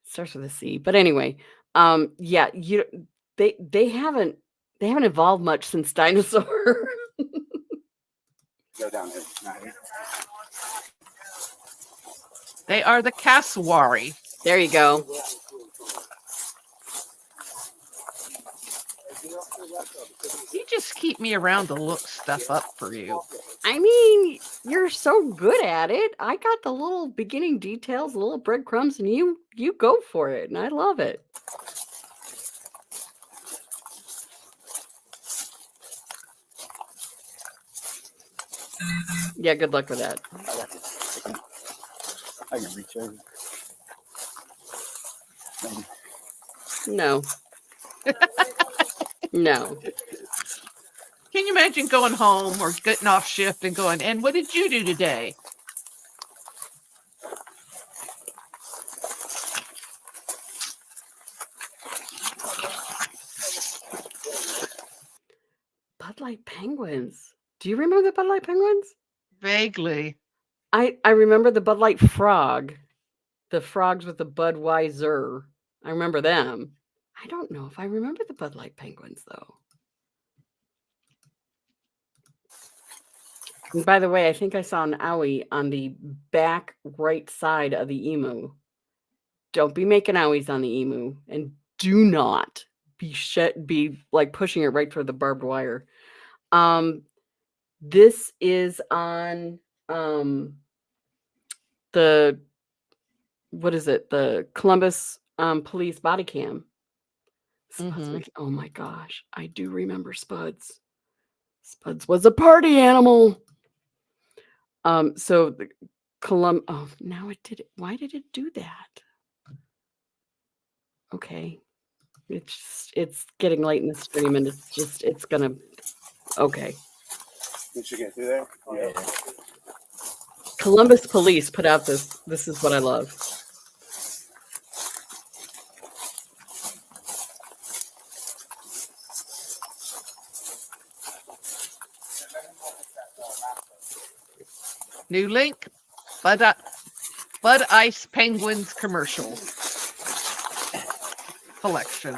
It starts with a C. But anyway, yeah, they haven't evolved much since dinosaur. Go down here. Not here. They are the cassowary. There you go. You just keep me around to look stuff up for you. I mean, you're so good at it. I got the little beginning details, the little breadcrumbs, and you go for it, and I love it. Yeah, good luck with that. I can reach over. No. No. Can you imagine going home or getting off shift and going, and what did you do today? Bud Light penguins. Do you remember the Bud Light penguins? Vaguely. I remember the Bud Light frog. The frogs with the Budweiser. I remember them. I don't know if I remember the Bud Light penguins, though. And by the way, I think I saw an owie on the back right side of the emu. Don't be making owies on the emu, and do not be like pushing it right through the barbed wire. This is on the the Columbus police body cam. Spuds oh my gosh, I do remember Spuds. Spuds was a party animal. So the oh, now it did it. Why did it do that? Okay. It's getting late in the stream, and it's gonna okay. Did you get through there? Yeah. Columbus police put out this is what I love. New link, Bud Ice Penguins commercial collection.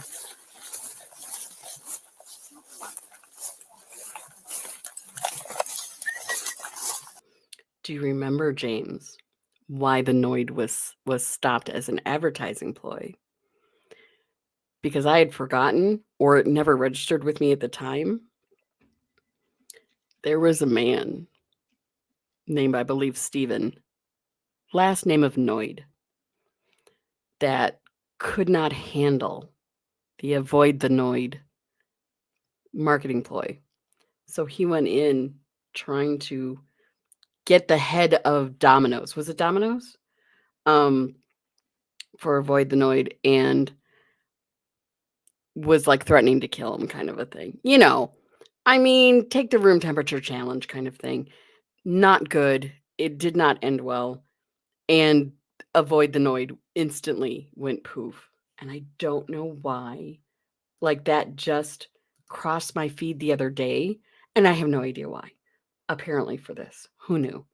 Do you remember, James, why the Noid was stopped as an advertising ploy? Because I had forgotten, or it never registered with me at the time. There was a man named, I believe, Stephen, last name of Noid, that could not handle the avoid the Noid marketing ploy. So he went in trying to get the head of Domino's. Was it Domino's? For avoid the Noid, and was like threatening to kill him, kind of a thing. You know, I mean, take the room temperature challenge kind of thing. Not good. It did not end well. And avoid the Noid instantly went poof. And I don't know why. Like, that just crossed my feed the other day, and I have no idea why. Apparently for this. Who knew?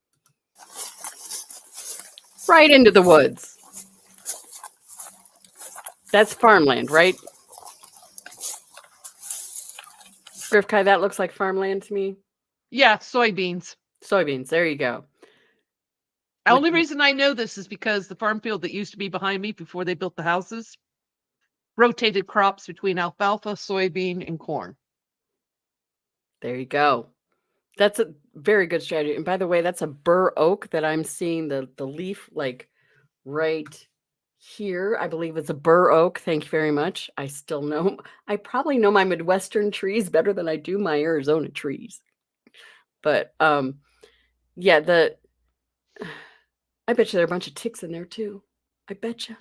Right into the woods. That's farmland, right? Gryphtkai, that looks like farmland to me. Yeah, soybeans. Soybeans, there you go. The only reason I know this is because the farm field that used to be behind me before they built the houses rotated crops between alfalfa, soybean, and corn. There you go. That's a very good strategy. And by the way, that's a bur oak that I'm seeing the leaf like right Here, I believe it's a bur oak. Thank you very much. I probably know my Midwestern trees better than I do my Arizona trees. But yeah, I bet you there are a bunch of ticks in there too. I bet you.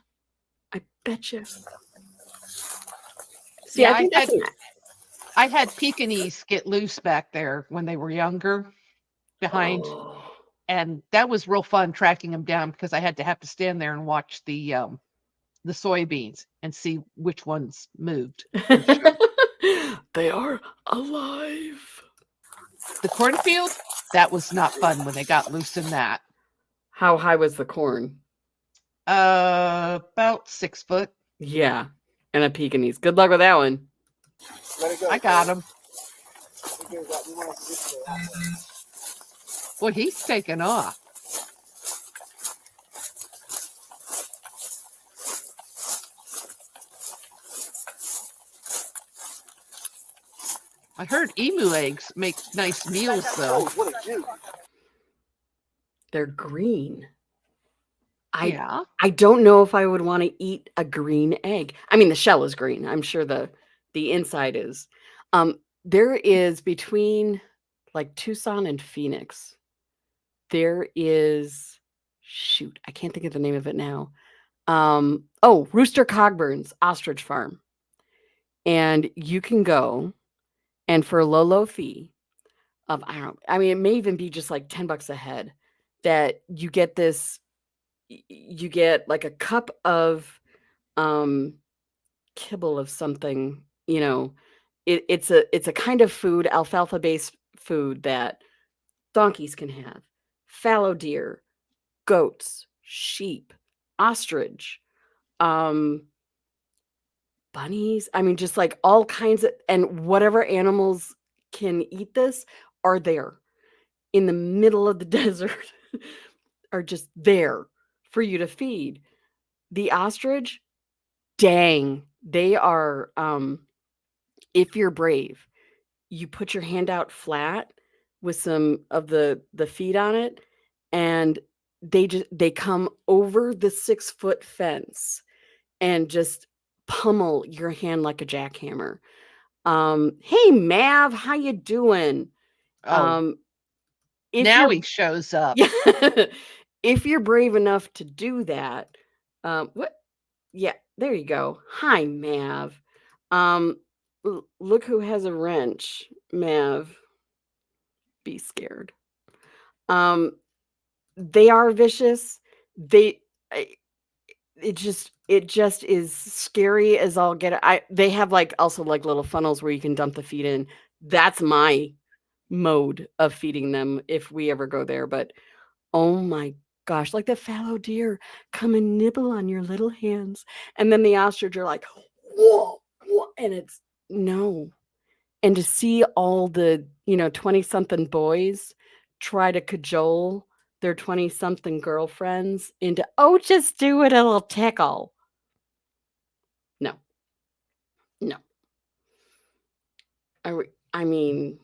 See, Yeah, I think that's I had Pekingese get loose back there when they were younger behind, and that was real fun tracking them down because I had to stand there and watch the soybeans and see which ones moved. They are alive. The cornfield, that was not fun when they got loose in that. How high was the corn? About 6 foot. Yeah, and a Pekingese. Good luck with that one. I got him. Well, he's taken off. I heard emu eggs make nice meals, though. They're green. Yeah. I don't know if I would want to eat a green egg. I mean, the shell is green. I'm sure the inside is. There is between like Tucson and Phoenix. There is I can't think of the name of it now. Rooster Cogburn's ostrich farm. And you can go, and for a low fee of, it may even be just like $10 a head, that you get you get like a cup of kibble of something, it's a kind of food, alfalfa based food that donkeys can have, fallow deer, goats, sheep, ostrich, bunnies. I mean, just like all kinds of, and whatever animals can eat this are there in the middle of the desert, are just there for you to feed. The ostrich, dang, they are, if you're brave, you put your hand out flat with some of the feed on it, and they come over the 6-foot fence and just pummel your hand like a jackhammer. Hey Mav, how you doing? Oh, If now you're he shows up. if you're brave enough to do that, what? Yeah, there you go. Hi, Mav. Look who has a wrench, Mav. Be scared. They are vicious. It just is scary as all get. They have like also like little funnels where you can dump the feed in. That's my mode of feeding them if we ever go there. But oh my gosh, like the fallow deer come and nibble on your little hands, and then the ostrich are like, whoa, and it's no. And to see all the 20-something boys try to cajole their 20-something girlfriends into, just do it, it'll tickle. No. I mean,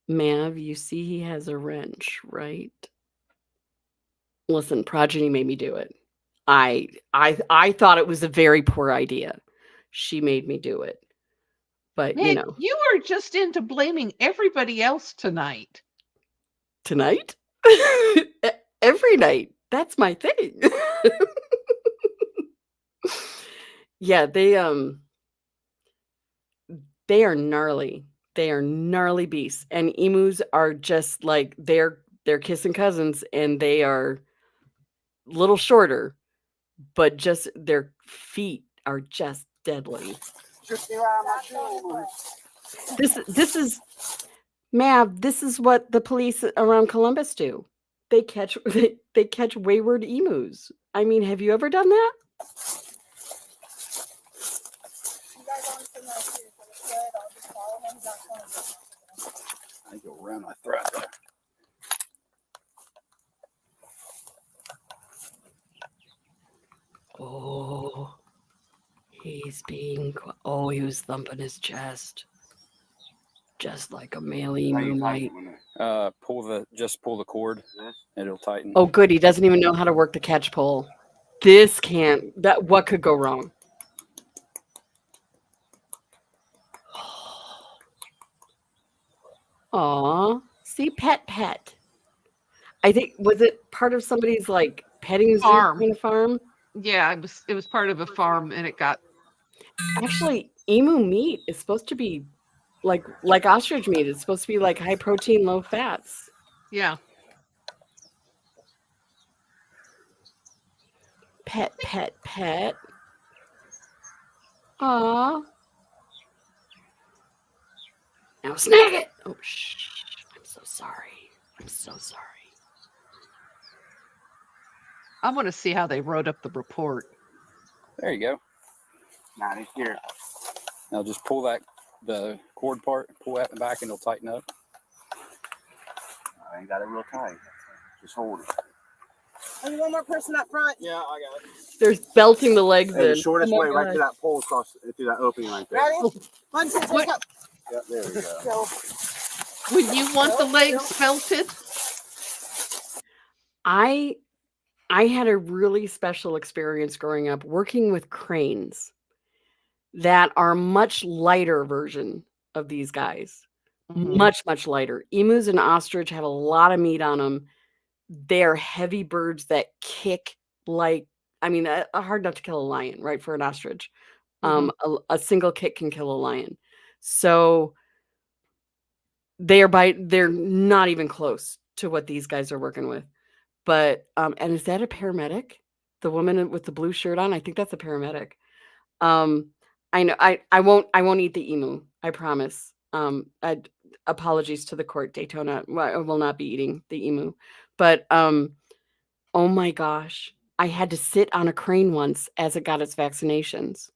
Mav, you see he has a wrench, right? Listen, Progeny made me do it. I thought it was a very poor idea. She made me do it. But, Man, you are just into blaming everybody else tonight. Tonight? Every night. That's my thing. Yeah, they are gnarly. They are gnarly beasts. And emus are just like they're kissing cousins, and they are a little shorter, but just their feet are just deadly. This is Mav, this is what the police around Columbus do. They catch wayward emus. I mean, have you ever done that? I go around my throat there. Oh, he's being. He was thumping his chest, just like a male emu might. pull the cord and it'll tighten. Oh, good. He doesn't even know how to work the catch pole. This can't. What could go wrong? Aw, see, pet. I think, was it part of somebody's like petting zoo Farm. kind of farm? Yeah, it was part of a farm, and it got. Actually, emu meat is supposed to be like ostrich meat. It's supposed to be like high protein, low fats. Yeah. Pet. Aw. Now snag it. Oh, shh. I'm so sorry. I want to see how they wrote up the report. There you go. Not in here. Now just pull the cord part, pull that back, and it'll tighten up. I ain't got it real tight. Just hold it. I need one more person up front. Yeah, I got it. They're belting the legs Hey, the in. shortest way right to that pole across through that opening right there. Ready? 1, 2, 3, go. Yeah, there we go. Would you want the legs belted? I had a really special experience growing up working with cranes that are much lighter version of these guys. Much lighter. Emus and ostrich have a lot of meat on them. They're heavy birds that kick like, I mean, hard not to kill a lion, right? For an ostrich. A single kick can kill a lion. So they're not even close to what these guys are working with. But and is that a paramedic? The woman with the blue shirt on? I think that's a paramedic. I know I won't eat the emu. I promise. Apologies to the court, Daytona. I will not be eating the emu. But oh my gosh, I had to sit on a crane once as it got its vaccinations.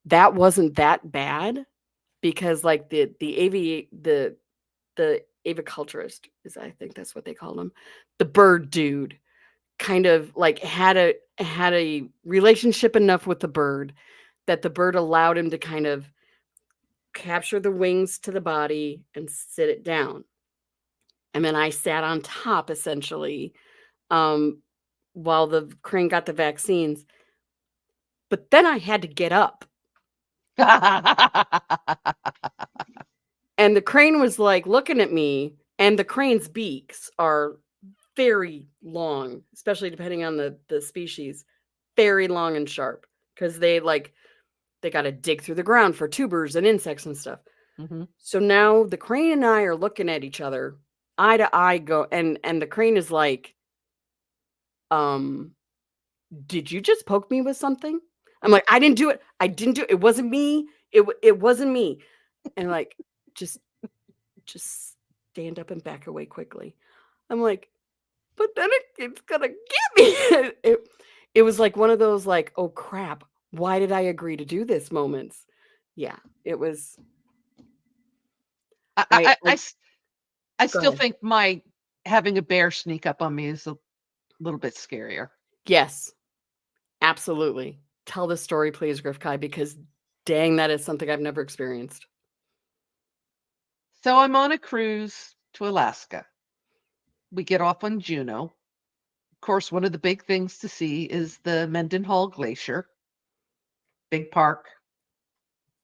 That wasn't that bad because like the aviculturist is, I think that's what they called him, the bird dude, kind of like had a relationship enough with the bird that the bird allowed him to kind of capture the wings to the body and sit it down. And then I sat on top essentially while the crane got the vaccines. But then I had to get up. And the crane was like looking at me, and the crane's beaks are very long, especially depending on the species, very long and sharp, because they got to dig through the ground for tubers and insects and stuff. So now the crane and I are looking at each other, eye to eye, and the crane is like, did you just poke me with something? I'm like, I didn't do it. It wasn't me. It wasn't me. And like, just stand up and back away quickly. I'm like, but then it's gonna get me. It was like one of those like, oh crap, why did I agree to do this moments? Yeah, it was. I still think my having a bear sneak up on me is a little bit scarier. Yes, absolutely. Tell the story, please, Gryphtkai, because dang, that is something I've never experienced. So I'm on a cruise to Alaska. We get off on Juneau. Of course, one of the big things to see is the Mendenhall Glacier, big park.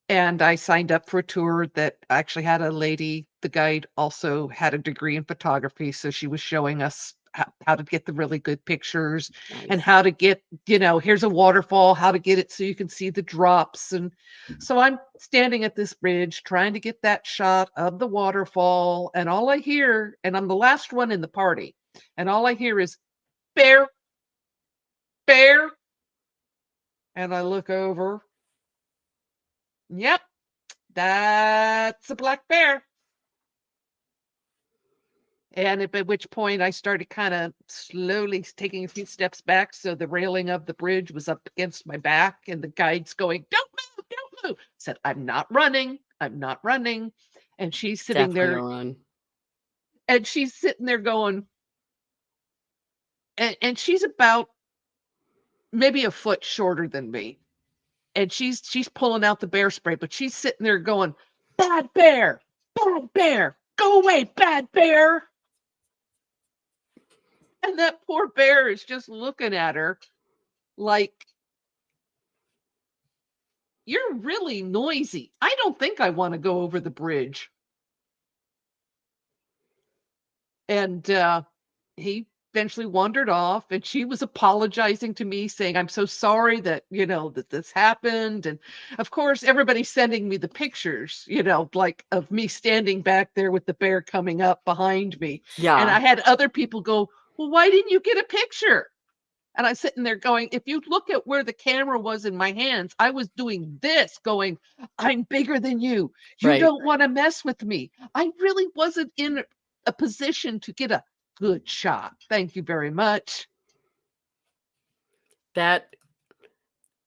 And I signed up for a tour that actually had a lady, the guide also had a degree in photography. So she was showing us how to get the really good pictures and how to get, here's a waterfall, how to get it so you can see the drops. And so I'm standing at this bridge trying to get that shot of the waterfall. And all I hear, and I'm the last one in the party, and all I hear is bear, bear. And I look over. Yep, that's a black bear. And at which point I started kind of slowly taking a few steps back. So the railing of the bridge was up against my back, and the guide's going, don't move, don't move. I said, I'm not running. And she's sitting there. Run. And she's sitting there going, and she's about maybe a foot shorter than me. And she's pulling out the bear spray, but she's sitting there going, bad bear, go Go away, bad bear. And that poor bear is just looking at her like, you're really noisy. I don't think I want to go over the bridge. And he eventually wandered off, and she was apologizing to me, saying, I'm so sorry that, that this happened. And of course, everybody's sending me the pictures, like of me standing back there with the bear coming up behind me. And Yeah. I had other people go, well, why didn't you get a picture? And I'm sitting there going, if you look at where the camera was in my hands, I was doing this, going, I'm bigger than you. You Right. don't want to mess with me. I really wasn't in a position to get a good shot. Thank you very much. That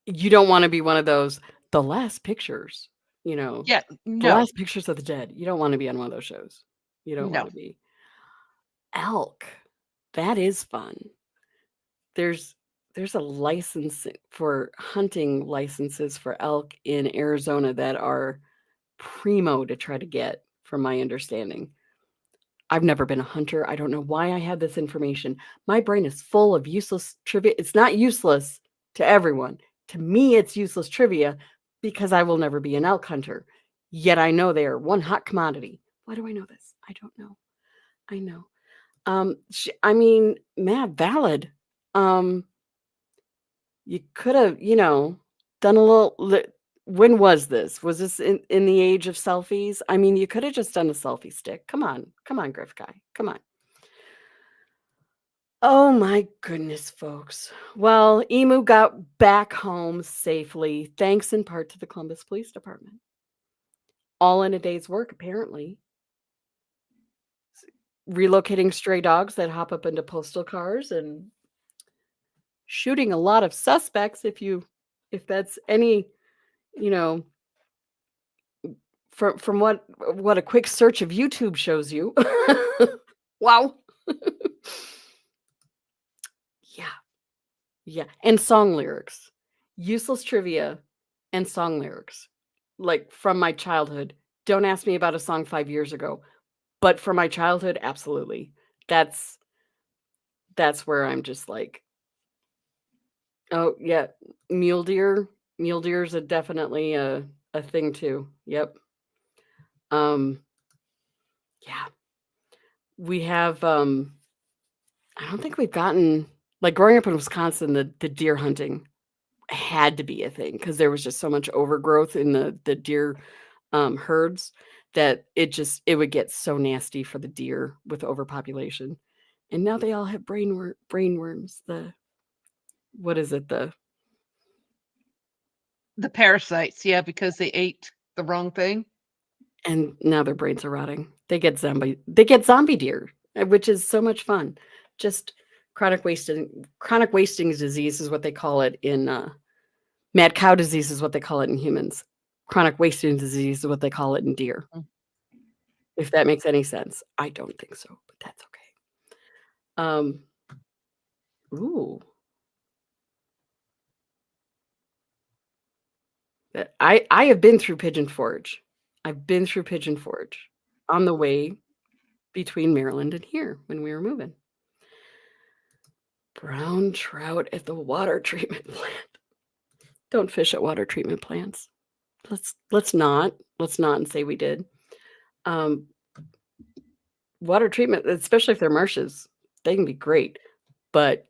you don't want to be one of those, the last pictures, Yeah, the no, last pictures of the dead. You don't want to be on one of those shows. You don't no. want to be. Elk. That is fun. There's a license for hunting licenses for elk in Arizona that are primo to try to get, from my understanding. I've never been a hunter. I don't know why I have this information. My brain is full of useless trivia. It's not useless to everyone. To me, it's useless trivia because I will never be an elk hunter. Yet I know they are one hot commodity. Why do I know this? I don't know. I know. Matt, valid. You could have, done a little. When was this? Was this in the age of selfies? I mean, you could have just done a selfie stick. Come on, Gryphtkai, come on. Oh my goodness, folks. Well, Emu got back home safely, thanks in part to the Columbus Police Department. All in a day's work, apparently. Relocating stray dogs that hop up into postal cars and shooting a lot of suspects, if that's any, from what a quick search of YouTube shows you. Wow. Yeah, and song lyrics. Useless trivia and song lyrics. Like from my childhood. Don't ask me about a song 5 years ago, but from my childhood, absolutely. That's where I'm just like, oh yeah, mule deer. Mule deer is definitely a thing too. Yep. Yeah. We have I don't think we've gotten, like, growing up in Wisconsin, the deer hunting had to be a thing because there was just so much overgrowth in the deer herds that it would get so nasty for the deer with overpopulation. And now they all have brainworms. What is it? The parasites, yeah, because they ate the wrong thing. And now their brains are rotting. They get zombie deer, which is so much fun. Just chronic wasting disease is what they call it in mad cow disease is what they call it in humans. Chronic wasting disease is what they call it in deer. If that makes any sense. I don't think so, but that's okay. Ooh. I have been through Pigeon Forge. I've been through Pigeon Forge on the way between Maryland and here when we were moving. Brown trout at the water treatment plant. Don't fish at water treatment plants. Let's not and say we did. Water treatment, especially if they're marshes, they can be great, but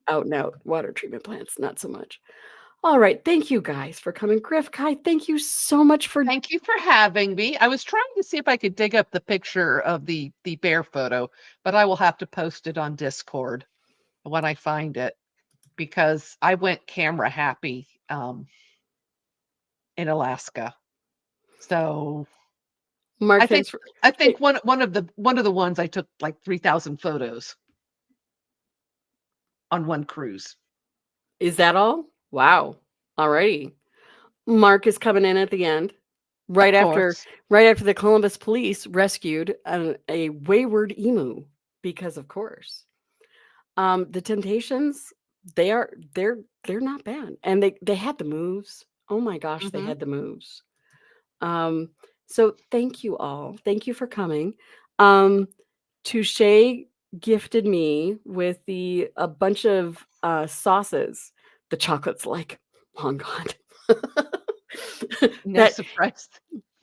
out and out water treatment plants, not so much. All right, thank you guys for coming. Gryphtkai, thank you so much for. Thank you for having me. I was trying to see if I could dig up the picture of the bear photo, but I will have to post it on Discord when I find it because I went camera happy in Alaska. So Mark, I think one of the ones I took like 3,000 photos on one cruise. Is that all? Wow. All righty. Mark is coming in at the end, right after the Columbus police rescued a wayward emu, because of course. The Temptations, they're not bad, and they had the moves. Oh my gosh, they had the moves. So thank you all. Thank you for coming. Touche gifted me with a bunch of sauces. The chocolate's like long gone. No That surprise.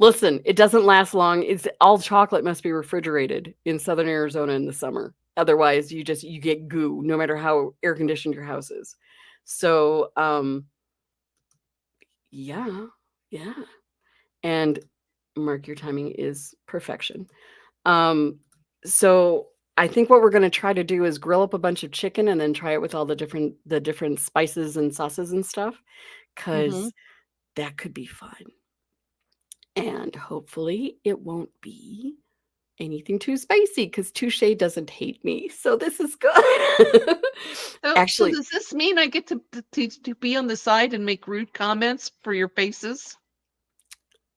listen, it doesn't last long. It's all chocolate must be refrigerated in southern Arizona in the summer. Otherwise, you get goo, no matter how air conditioned your house is. So, yeah, yeah. And mark your timing is perfection. So I think what we're going to try to do is grill up a bunch of chicken and then try it with all the different spices and sauces and stuff, because that could be fun. And hopefully it won't be anything too spicy, because Touche doesn't hate me. So this is good. Actually, so does this mean I get to be on the side and make rude comments for your faces?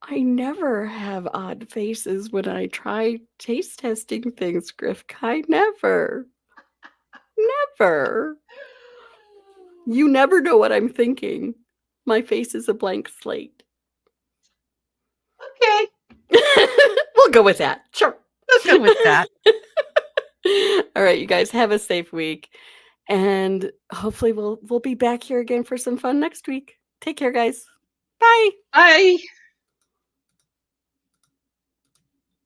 I never have odd faces when I try taste testing things, Gryphtkai. Never. Never. You never know what I'm thinking. My face is a blank slate. Okay. We'll go with that. Sure. Let's go with that. All right, you guys have a safe week. And hopefully we'll be back here again for some fun next week. Take care, guys. Bye. Bye.